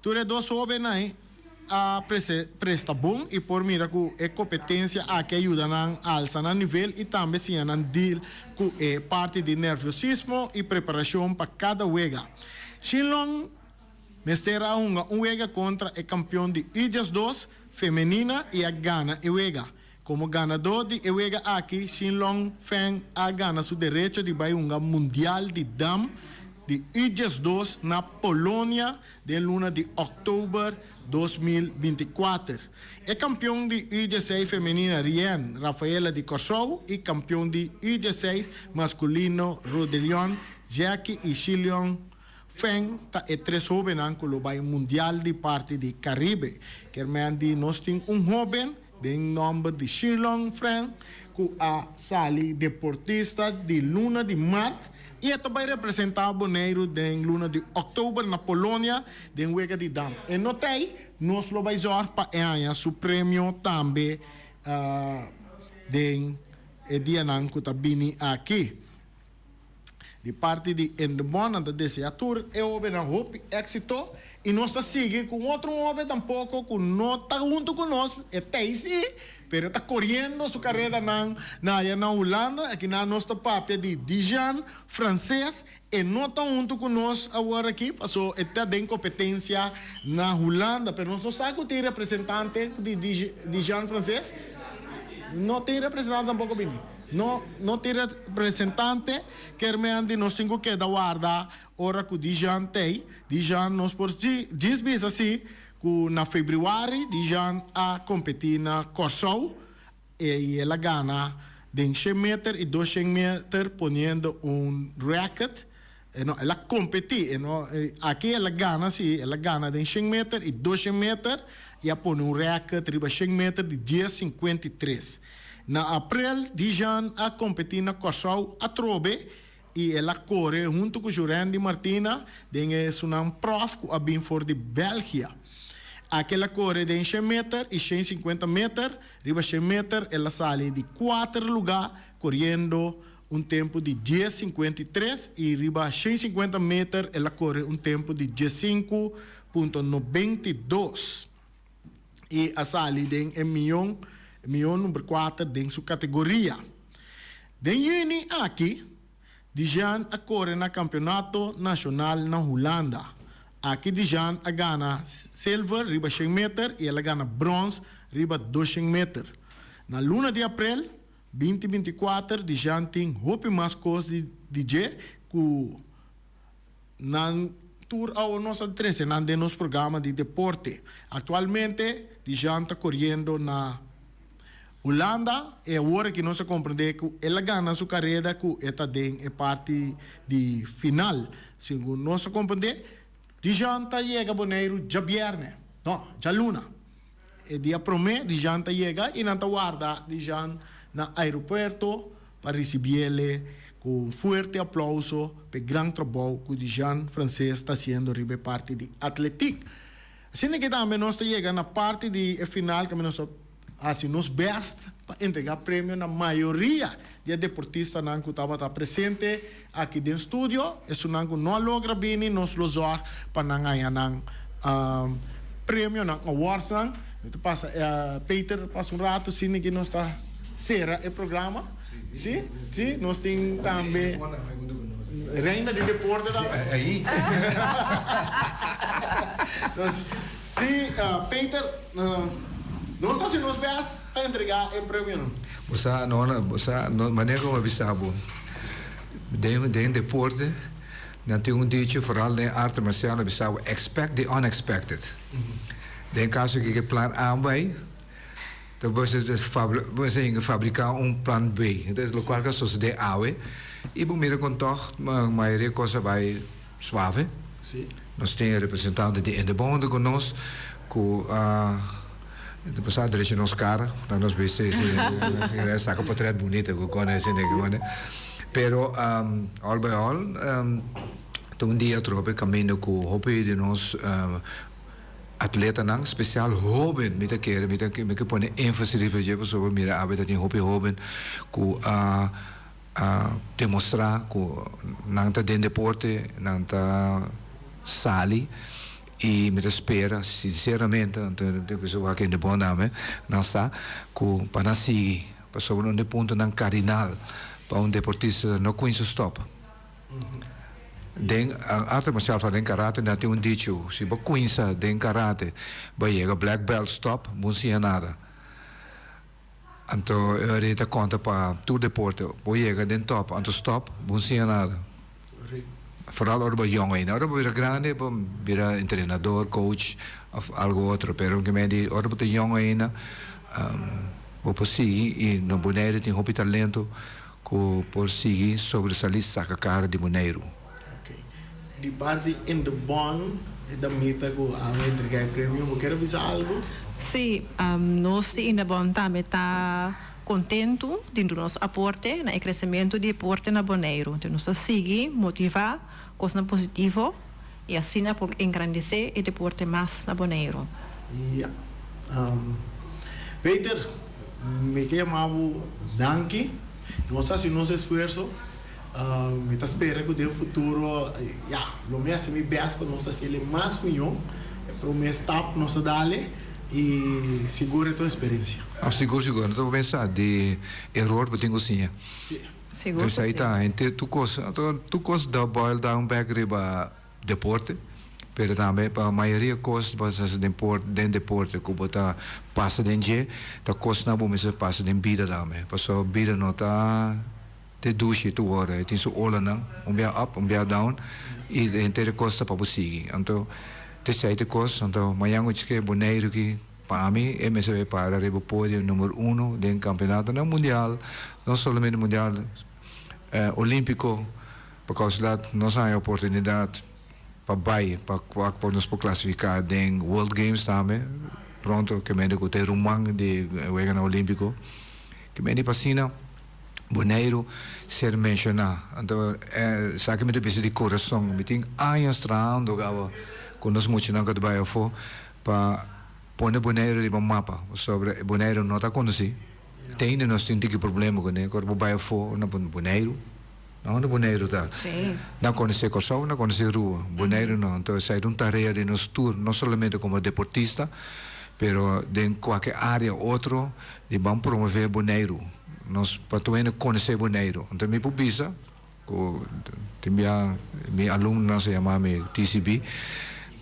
Tudo é dois jovens a presta bom e por mira que é competência a que ajuda a alçar no nível e também se a deal com parte de nerviosismo e preparação para cada wega. Xinlong mestera uma wega contra o campeão de I12 feminina e a gana e wega. Como ganador de wega aqui, Xinlong Feng a gana seu direito de vai mundial de dam de I12 na Polônia de luna de outubro 2024. É campeão de I16 feminina Rien Rafaela de Kosovo e campeão de I16 masculino Rodelion Jackie e Xilong Feng é 3 jovens que vai mundial de parte de Caribe. Querendo nós temos jovem de nome de Xilong Feng que a sali deportista de Luna de Marte. E ito vai representar Bonaire em luna de outubro na Polônia, em Wega de Dam. E notei, nós lo vai usar para ganhar o prêmio também de dia não que está vindo aqui. De parte de Endemona da Deseatur, é o na hope êxito. E nós está seguindo com outro homem tampouco, que não está junto conosco, é Teisi. Pero está correndo sua carreira na Holanda, aqui na nossa papia de Dijon, francês, e não está junto conosco agora aqui, passou até de competência na Holanda, pero nós não sabemos que tem representante de Dijon francês? Não tem representante tampouco, Bini. Não tem representante, que nós temos que dar guarda, ora que Dijon tem, Dijon nós por diz assim, na fevereiro, Dijon a competir na Kosovo e ela ganha de 100 metros e 200 metros ponendo racket. Ela compete, aqui ela ganha, sim, ela ganha de 100 metros e 200 metros e ela põe racket de 100 metros de 10,53. Na abril, Dijon a competir na Kosovo a Trobe e ela corre junto com Jurendi Martina, de um prof que a bem for de Bélgica. Aquela corre de 100 metros e 150 metros, riba 100 metros, ela sai de 4 lugares, correndo tempo de 10,53 e riba 150 metros, ela corre tempo de 15,92. E a sai de milhão número 4 de sua categoria. De juni aqui, Dijon a corre na campeonato nacional na Holanda. Aqui Dijon a gana silver, riba 100 metros, e ela gana bronze, riba 200 metros. Na luna de abril, 2024, Dijon tem hope mais coisa de DJ, que não tour ao nosso 13 de nos programa de deporte. Atualmente, já está correndo na Holanda e agora que nós compreendemos que ela ganha sua carreira que esta é parte de final. Segundo nós compreendemos, já está chega Bonaire já viernes, não, já luna. E dia promete, já está chega e não está guarda já no aeroporto para receber com forte aplauso pelo grande trabalho que o Jean francês está fazendo ribe parte de atletismo. Assim que também nós chegamos na parte de final que nós assim nos best para entregar prêmio na maioria de deportistas que estavam presente aqui dentro do estúdio. Isso não logra bem nos losar para ganhar prêmio na awards. Então passa Peter passa rato sim que nós está será o programa. Sim, sim, nós temos também Reina de Deporte também. Aí. Sim, Peter, não sei se nós vamos entregar o prêmio. Você não maneira como avisava. Dentro do deporte, não tem dicho vooral na arte marcial avisava expect the unexpected. Em caso que plan A vai, então você fabricar plan B. Então, o qual que sucede A e por meio com toch, a maioria coisa vai suave. Sim. Nós temos representantes de independente conosco, que depois a direção nos cara, nós vemos esse saca portrait bonito que conhece né. Pero all by all, dia trope caminho com o hobby de nós atleta nang especial hoben me que pone ênfase para je sobre mira a verdade hobby hoben ku demonstrar ku nang ta den deporte nang ta sali e me espera sinceramente então que isso aqui de bom nome não sa ku para seguir para sobre um ponto nang cardinal para deportista não conhece stop. Den arte marcial van den karate na tem dicho se ba coinça den karate ba chega black belt stop não se nada então eu reta conta para tu deporte ba chega den top anto stop não se nada vooral ora ba jong ainda ora ba grande ba vira treinador coach of algo outro pero que me di ora ba jong ainda ba possigi e no Bonaire tem hobby talento que por seguir sobresalir saca cara de Bonaire. Die parte in de bon da meta que a entregar o prêmio, você quer avisar algo? Sim, nós in de bon também está contento de nosso aporte no crescimento do deporte na Bonaire. Então nós seguir motivar coisa positiva e assim para engrandecer o deporte mais na Bonaire. Ja. Peter, me chamava Danke. Nós fazemos nosso esforço. Me espera que no futuro, lo mesmo me best para nós fazer mais milhão, para o mês tap nós dale e segura a tua experiência. Seguro, não estou pensando de erro que tenho sim. Seguro. Então aí tá, então tu coisa da boil down back riba deporte, pero também para a maioria coisa para den deporte que bota passa den je, tá coisa na bom se passa den vida também, para vida não tá de douche tu ora tem so ola não dia up dia down e inteira costa para seguir então te sai te costa então amanhã que Bonaire que para mim é mesmo para o pódio número 1 do campeonato não mundial não somente mundial olímpico porque nós temos a oportunidade para nos classificar em World Games também pronto que me que ter rumang de Wega olímpico que me passina Bonaire ser mencionado. Então, sabe que me depende de coração. Me tem anos trabalhando quando nós muito não trabalhamos para pôr Bonaire no mapa. Sobre Bonaire não está conhecido. Tem nós temos que problema com ele. Quando vai for na Bonaire, não na Bonaire tá. Não conhece coração, não conhece rua. Bonaire não. Então, sai de tarefa de nos tour, não somente como deportista, pero em qualquer área outro, de vamos promover Bonaire. Nós para conhecer Bonaire. Então me publica, que minha aluna se chama TCB,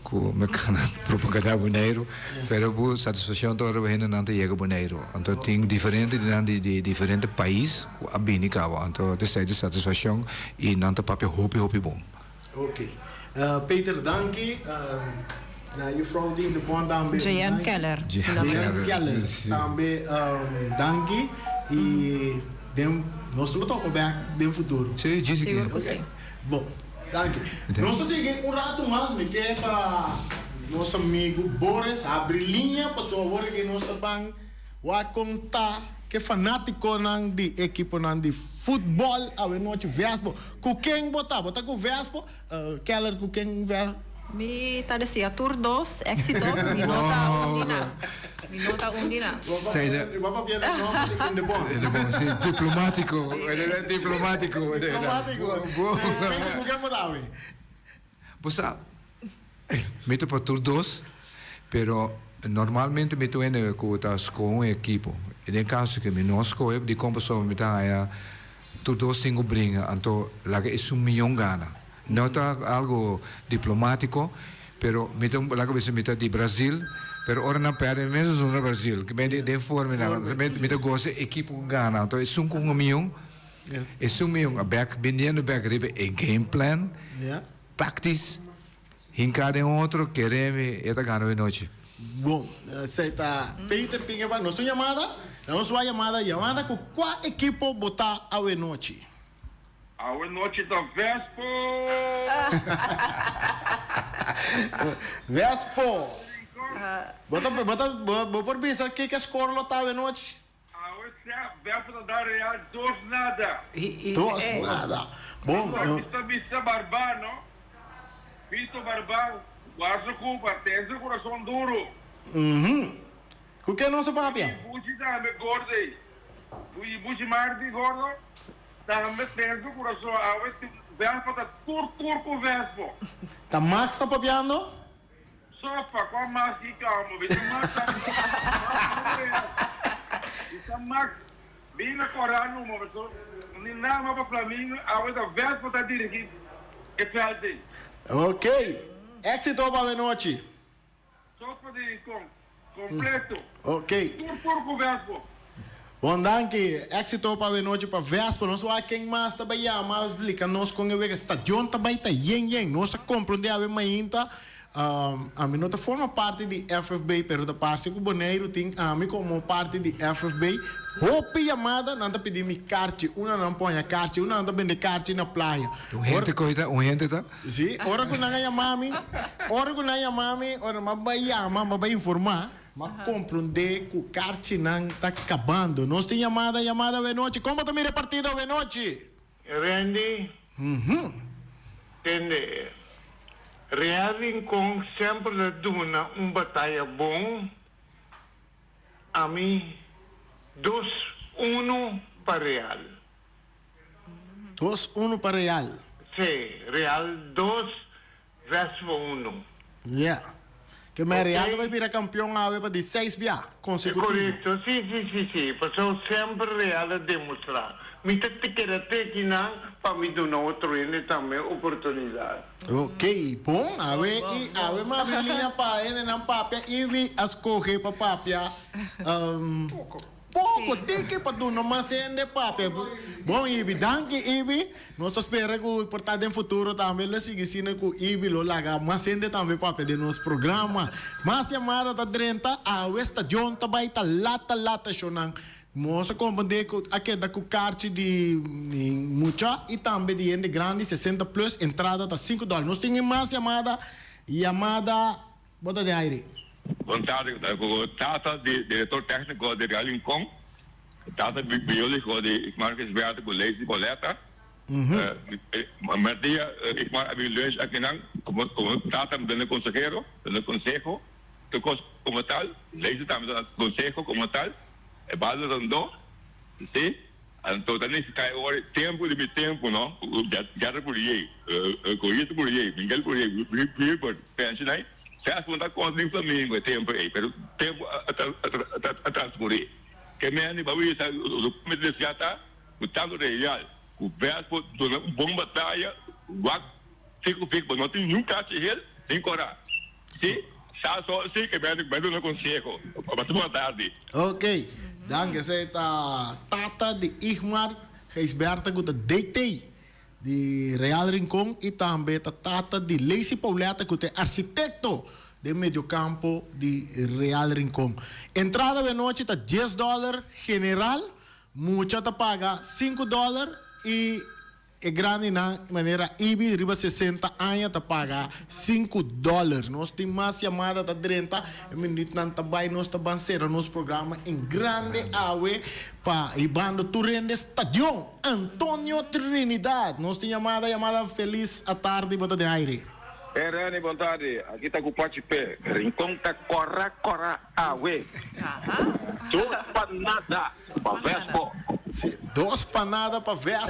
que me cana propaganda Bonaire, pero por satisfação toda a gente não chega Bonaire. Então tem diferente de diferentes países, a bem nicava. Então tem satisfação e não tem papel hobby bom. Oké. Peter, dank je. Nou, je vrouw die in de bond aan bij. Jean Keller. Jean Keller. Também, dank je. E nós não estamos bem no futuro. Sim, disse que. Ok. Bom, dank je. Nós seguimos rato mais, me quer para nosso amigo Boris abrir linha para sua hora que nós estamos a contar que fanático não de equipe não de futebol a noite vespo. Com quem botar com vespo? Keller com quem vespo? Mi tá desse tour 2, éxito, minuta undina. Vamos ver o nome in de bom. In de bom, sim, diplomático. Diplomático. Diplomático. Com quem botar? Poxa, meto para tour 2, pero normalmente meto com um equipo. E no caso que me não escolhe, de como pessoa me tá tour 2 tenho brinca, então lá que é milhão gana. Não está algo diplomático, pero la que me está de Brasil, pero ahora não perde mesmo no Brasil, que me de forma me gosta equipo gana, então é com um milhão, é milhão a back vendendo back ribe em game plan, táctis, hincada em outro, queremos e tá ganhando a noite. Bom, aceita. Peter tinha para nossa chamada, nossa chamada com qual equipo botar a noite. A noite da Vespo! Vespo! Bota por pensar que a escola estava à noite. A Vespo da Real 2-0. 2-0. Bom, Vista Barbano. Vista Barbano. Guarda culpa, tem o coração duro. Com que não se papia? Buji da me gordo. Buji Mardi gordo. Também tem o coração, a Vespa está turco Vespo. Tá Max tá papiando? Sofa, com a Max e calma, vê se Max tá Max, vem na Corano, mas nem nada para Flamengo, a Vespa está dirigindo, é feito. Ok, éxito para a noite. Sofa de completo. Ok. Turco Vespo. Bom, danke. Éxito para a noite para Vespa. Nós vamos quem mais está bem, mas explica nós com o estadião também está yen. Nós compreende a mainta. A mim não forma parte de FFB, pero da parte que o Boneiro tem a mim como parte de FFB. Hope chamada, não está pedindo me carte, uma não põe a carte, uma não está vender carte na praia. Gente tá? Sim, hora que não ganha mami, hora mas vai informar. Mas compreender que o kart não está acabando. Nós temos chamada à noite. Como está a partida à noite? Randy, entende? Real com sempre duna batalha bom. A mim, 2-1 para Real. 2-1 para Real? Sim, Real 2, Vespa 1. Yeah. Que me Real vai virar campeão para 16 via consecutivos. Correto, sim. Passou sempre Real a demonstrar. Me te quer até que não, para me dar outro ele também oportunidade. Ok, bom, a ver uma brilhinha para ele não papia e vi as correr para papia. Pouco, tem que para tu não mais de papia. Bom, Ibi, danke Ibi. Nós esperamos que o portado em futuro também le siga sendo com Ibi lo laga mais de também papia de nosso programa. Mas chamada da 30 a Westa John também tá lata chonang. Moça compreender que aqui da carte de mucha e também de gente grande 60 plus entrada tá $5. Nós temos mais chamada bota de aire. Boa tarde, o Tata, diretor técnico de Real Incom, Tata biólogo de Marques Beata com Leite de Boleta. Maria, ik maak een aqui como Tata me dando consejo, como tal, Leite também dando consejo como tal. É base do sim, então também se cai agora tempo de tempo, não? Já por aí, corrido por aí, Miguel por aí, por pensa aí. Se a segunda conta em Flamengo é tempo aí, pero tempo a transcorrer. Que me ani baú isso, o documento já está, o tanto real, o Vespo, uma boa batalha, o fico, não tem nenhum caso ele, sem coragem. Sim, só sim que me ani não consigo. Boa tarde. Ok. Dank je, Tata de Igmar, Geisberta, goed de DT. de Real Rincón e também a tata de Leisi Pauleta, que é arquiteto de mediocampo de Real Rincón. Entrada de noite está $10, general, mucha te paga $5 e grande na maneira IBI, riba 60 anos te paga $5. Nós temos mais chamada da 30, e menino não trabalha, nós estamos fazendo nosso programa em grande aue para Ibando Turrende Estadião Antônio Trinidad. Nós temos chamada feliz à tarde, bota de aire. Rani, boa tarde. Aqui está com o Pachipé. Rincón está corra, aue. 2 panadas para Vespo. 2 panadas para Vespo.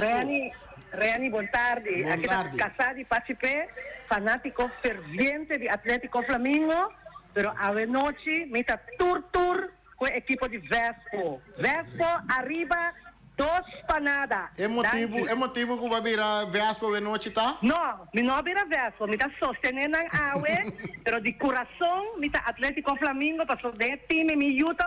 Reni, boa tarde. Boa Aqui tarde. está Casado e Pachipé, fanático ferviente de Atlético Flamingo, pero a noite me está tour com o equipo de Vespo. Vespo arriba, 2 panadas. É motivo que vai virar Vespo de noite, tá? Não, me não vira Vespo, me está sostenendo a aue, pero de coração, me está Atlético Flamingo, para o time me ajuda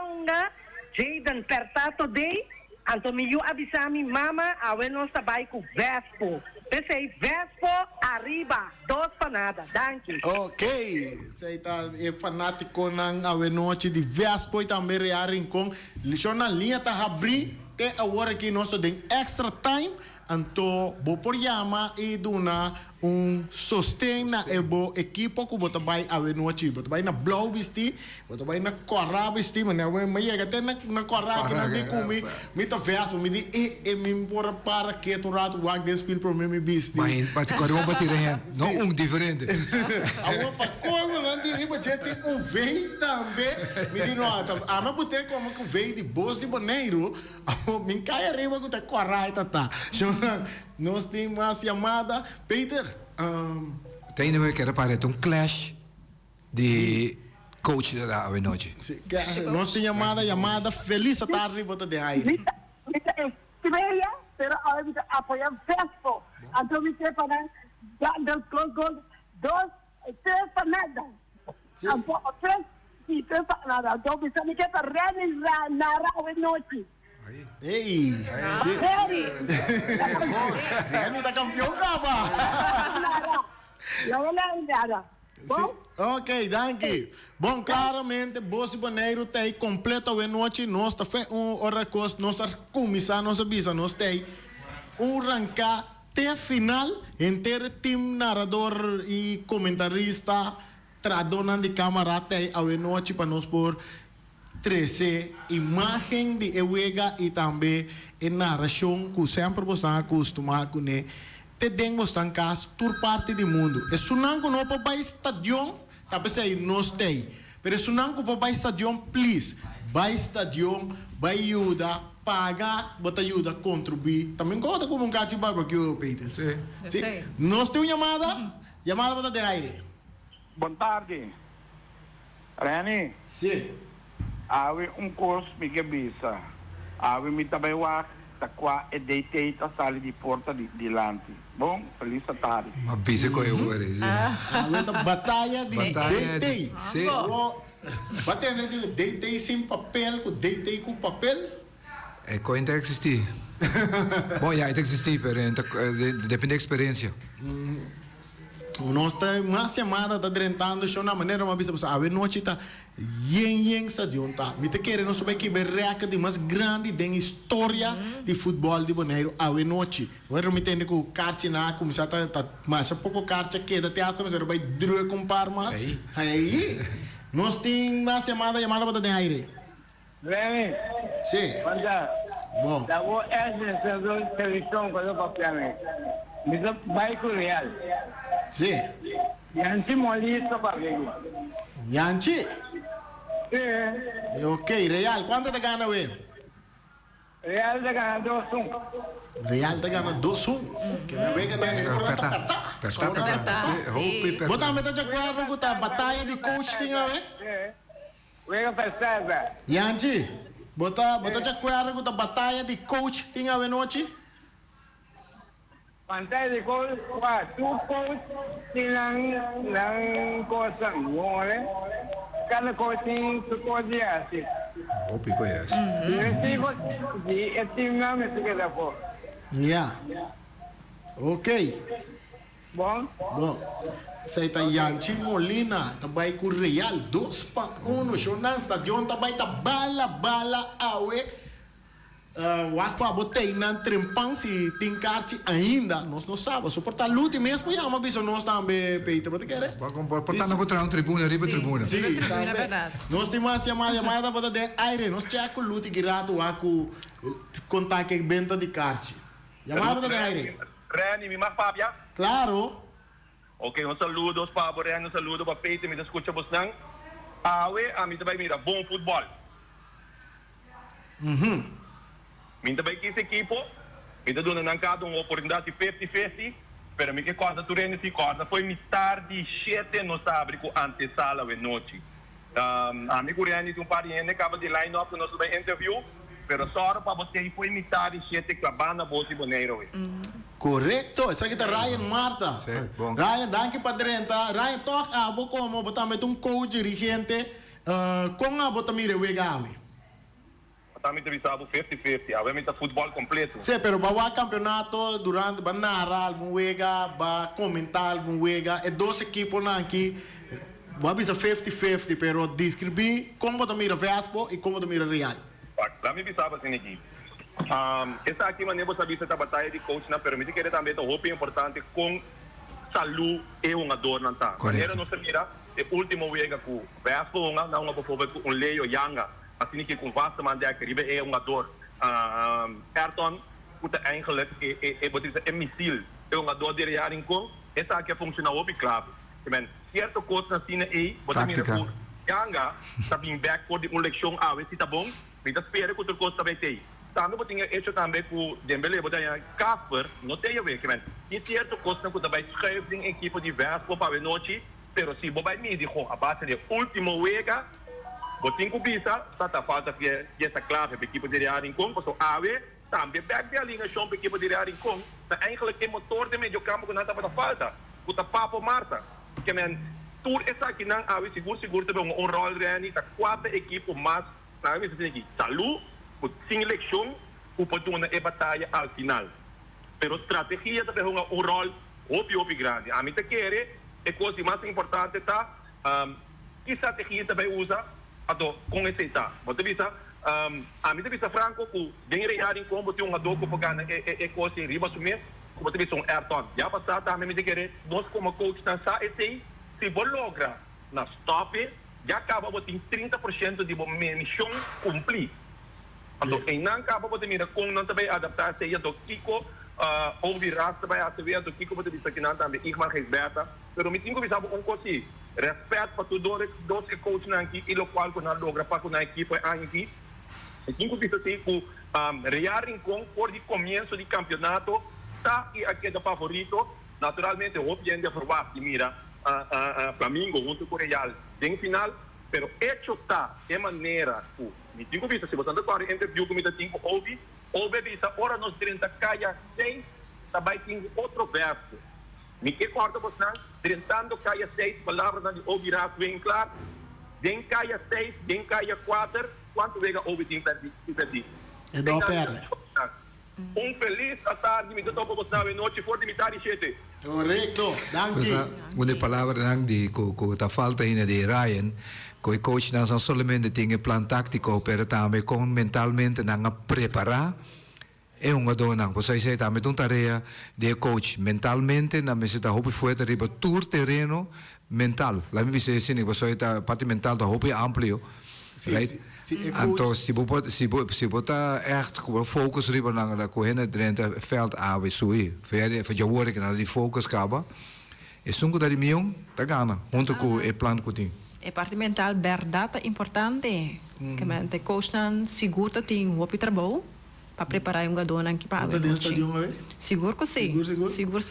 Jaden Pertato Day. Então, eu avisar minha mama, a nós trabalha com Vespo. Pensei, Vespo, arriba, 2 panadas. Danke. Ok. Você é fanático na noite de Vespo e também Real Rincón. Lição na linha está abrindo, até agora que nós temos extra time. Então, vou por chama e dona sostém na equipo que você vai a noite. Você vai na Blau vestir, você vai na Corra vestir, mas eu ia até na Corra que não tem como me tá Vespo, me diz me embora para que tu rato vai despil para mim vestir. Mas Corra vai tirar não diferente. Agora para como não tem riba já tem veio também. Me diz não, a mas botar como que veio de Bos de Boneiro, me cai arriba que tá Corra e tá. Nós temos uma chamada, Peter. Tem que reparar clash de coach da noite. Nós temos chamada feliz à tarde, bota de aire. Estreia, pero ahora apoiar Vespo. Então me para dar gol 2, 3 panadas. Então 3 panadas. Então me chama que para realizar na noite. Ei! Reni tá campeão, caba! Ok, danke. Bom, claramente, Bossi Boneiro tem completo a noite. Nós está fazendo hora coisa, nós começar, nós avisa, nós tem rancar até final, inteiro time narrador e comentarista, tradona de câmara tem a noite para nós por 13 imagem de Ewega e também a narração que sempre você está acostumado com ele. Te demos em casa por parte do mundo. É sunang que não para estadião, tapi sei nós tem. Mas sunang que para estadião, please, vai estadião, vai ajuda, paga, bota ajuda, contribuir. Também conta como carne barbecue, Peter. Sim. Nós temos chamada bota de aire. Boa tarde. Rani. Sim. Awe curso me gebisa. Awe me também tá qua e deitei a sala de porta de lante. Bom, feliz tarde. Uma bisa com eu agora. A batalha de deitei. Sim. Batalha de deitei sem papel, com deitei com papel. É coisa que existir. Bom, já existe, mas depende da experiência. Nós temos uma semana tá drentando show na maneira uma vez a noite tá yen stadion tá me te querendo saber que berreca de mais grande da história de futebol de Bonaire a noite agora me entende que o karte na começar tá mas pouco karte que da teatro mas vai drue compar mas aí nós tem uma semana chamada para de aire Remy sim bom da vou essa televisão quando papiame me vai com real. Sim. Yanchi molista para ver. Yanchi? Sim. Ok, Real, quanto te gana, ué? Real te gana 2-1. Real te gana 2-1. Que me vega na escola. Apertar. Bota me tá de acordo com a batalha de coaching, ué? Vega festeja. Yanchi, bota de acordo com a batalha de coaching, ué, noite? Pantay de gol, tu coach ng cosa ngole. Cada coaching tu coach assim. Hopi ko yes. Yung team namin sige na po. Yeah. Ok. Bom. Saya ta Yanchi Molina, tabay ku Real 2-1, jornal stadion tabay ta bala awe. Wako abotei nan trempang si Tinkarchi ainda, nós não sabemos. Suportar luta mesmo, já uma vez nós também Peter, você quer? Portanto, vou trazer tribuna, riba tribuna. Sim, é verdade. Nós temos chamada para de aire, nós checo luta girado, wako contar que benta de Karchi. Chamada para de aire. Reni, me Fábia? Claro. Ok, um saludo para o Reni, um saludo para Peter, me escuta você. Awe, a mim também mira bom futebol. Minta bem que esse equipo, minta dando uma oportunidade 50-50, pero me que corda turene se corda foi metade de 7 no sábado com antesala e noite. A mim Coreano tem pariente acaba de line up no nosso interview, pero só para você foi metade de 7 cabana Bosi Boneiro. Correcto, essa aqui tá Ryan Marta. Ryan, danke padrenta. Ryan, toca abo como botar um coach dirigente, com a botar mire wegami. Também entrevistado 50-50, obviamente futebol completo. Sim, pero bawa campeonato durante ba narrar algum wega, ba comentar algum wega, e 2 equipos na aqui, ba bisa 50-50, pero descrever como da mira Vespo e como da mira Real. Lá me bisava assim aqui. Essa aqui maneira você sabe essa batalha de coach na permite que ele também é muito importante com saúde e uma dor na tá. Maneira não se mira, o último wega com Vespo não uma por com Leo Yanga. Assim que com vasta maneira que ribe é uma dor. Ayrton, puta eigenlijk é missil, é uma dor de rearing com essa aqui funciona o clave. Men certo coisa assim aí, botar mira com Yanga, tá bem back for de uma leção a ver se tá bom, me dá espera que outra coisa também tem. Também botinha hecho também com Dembele, botinha Casper, não tem a ver, men. E certo coisa que também escreve em equipe de Vespo para a noite, pero se bobai me dijo a base de último wega. Botin ko bisa, tata falta que essa clave para a equipe de rearing com, porque a AWE também back de alinhação para a equipe de rearing com, tá eigenlijk é motor de meio campo que não está para falta, que tá papo Marta, que men, tur essa aqui não AWE seguro também um rol reani, tá 4 equipes mais, na AWE você tem aqui, saúde, sem eleição, oportuna e batalha ao final. Pero estratégia também um rol opi grande. A mim te quer, é coisa mais importante tá, que estratégia também usa com esse tá. Você visa, a mim visa Franco que tem rearing como tem uma dor que pagana é coisa riba sumir, como você visa Ayrton. Já passado também me querer nós como coach na sa esse se você logra na stop já acaba botar 30% de missão cumprir. Então em não acaba botar mira com não também adaptar se ia do Kiko ouvir rasta vai a ver do Kiko você visa que não também irmã respeita, pero me tenho visado um coisa respeito para todos os coaches aqui e o qual que nós logra para a equipe aqui. E tenho visto assim que rearing com por de começo de campeonato tá e aqui é favorito. Naturalmente o objetivo é provar que mira Flamengo junto com o Real em final, pero hecho tá de maneira que me tenho visto se você anda para interview com me tenho ouve vista hora nos 30 caia 6 também tem outro verso. Me que corta você tentando caia 6 palavras de ouvirás bem claro. Den caia 6, den caia 4, quanto vega ouve tem perdi. É do perna. Feliz tarde, me topo você na noite for de metade 7. Correcto, danke. Uma palavra nang di ko ta falta ina de Ryan, ko coach na são solamente tem plan tático, pero também com mentalmente nang preparar. É uma dona, você sei também uma tarefa de coach mentalmente, na mesa da hobby foi riba tour terreno mental. Lá me disse assim, você está parte mental da hobby amplo, right? Então se você echt focus riba na da corrente dentro veld a we sui, ver já hoor que na die focus acaba. É sungo da mião, tá gana, junto com o plano que tem. É parte mental verdade importante, que mente coach não segura tem o trabalho. Para preparar dona aqui para a noite. Seguro que sim. Seguro.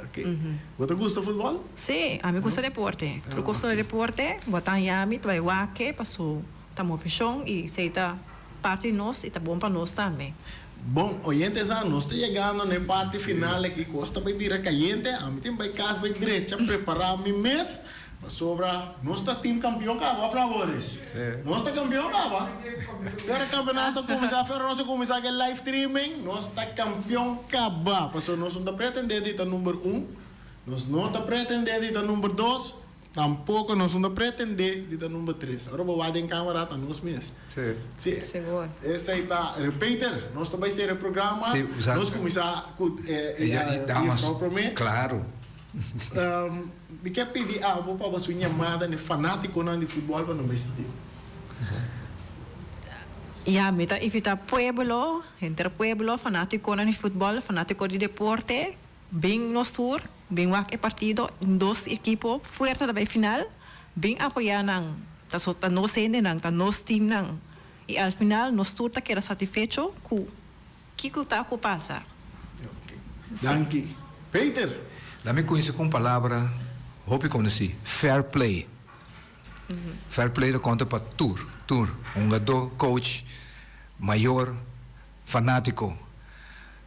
Ok. Você gosta de futebol? Sim, a mim gosta de deporte. Eu gosto de deporte, botar em Yami, vai lá que passou, tá uma fechão e se tá parte de nós e tá bom para nós também. Bom, oyentes, nós estamos chegando na parte final aqui, costa vai virar caliente, a mim tem vai casa vai direita preparar mi mês Sobra, nós está time campeão cava, Flores. Nós está campeão cava. Pero o campeonato começar a nós começar aquele live streaming, nós está campeão cava. Porque nós não está pretendendo estar número 1, nós não está pretendendo estar número 2, tampouco nós não está pretendendo estar número 3. Agora vou em câmera tá nós mesmos. Sim. Seguro. Esse aí tá, Peter, nós também ser o programa, nós começar com claro. Me quer pedir algo para você chamada de fanático de futebol para não vestir. Ya, meta evita pueblo, entre pueblo, fanático de futebol, fanático de deporte, bem nos tour, bem wak partido, dos equipos, fuerza da final, bem apoiar nang, ta nos ende nang, ta nos team nang. E al final nos tour ta queda satisfecho ku kiko ta ku pasa. Danke. Peter. Dá-me conhecer com palavra, hope conheci, fair play. Fair play da conta para tour, jogador, coach, maior, fanático.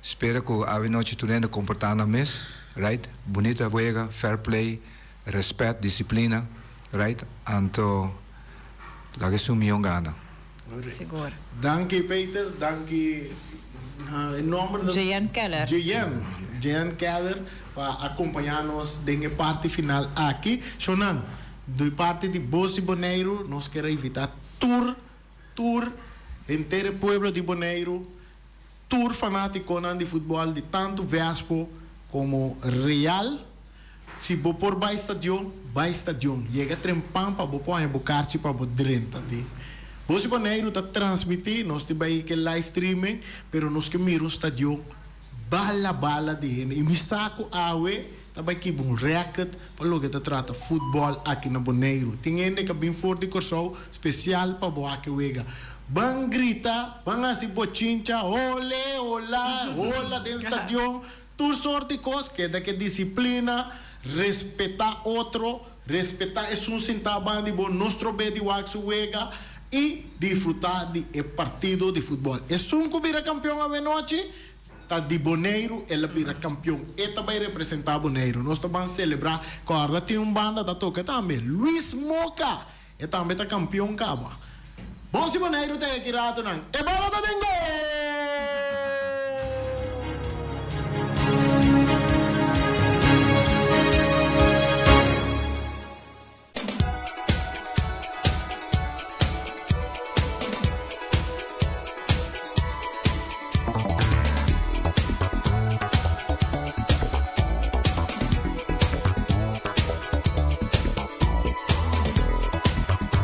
Espero que a noite tu ainda comportar na mes, right? Bonita juega, fair play, respeito, disciplina, right? Anto, lá que sumi gana. Seguro. Danke Peter, danke em nome de Jan Keller. Jan Keller para acompanhar-nos na parte final aqui. Shonan, da parte de Bosi Bonaire, nós queremos invitar tour inteiro pueblo de Bonaire, tour fanático de futebol de tanto Vespo como Real. Se você por vai estadion, chega trempam para você pôr bocarci para você drenta de. Bosi Bonaire está transmitindo, nós temos aqui live streaming, pero nós que miro o estádio bala de ele. E me saco awe, também que um record para o que trata futebol aqui na Bonaire. Tem gente que vem fora de corso especial para boa que wega. Bang grita, bang assim bochincha, ole, ola dentro do estádio. Tu sorte cos que da que disciplina, respeitar outro, respeitar é um centavo de bom nosso bedi wax wega. E disfrutar de partido de futebol. É um que vira campeão a noite, tá de Bonaire, ela vira campeão. E também representar Bonaire. Nós vamos celebrar, agora tem banda da toca também, Luis Moca, e também tá campeão caba. Bom, se Bonaire tem aqui rato, não. E bola da dengo!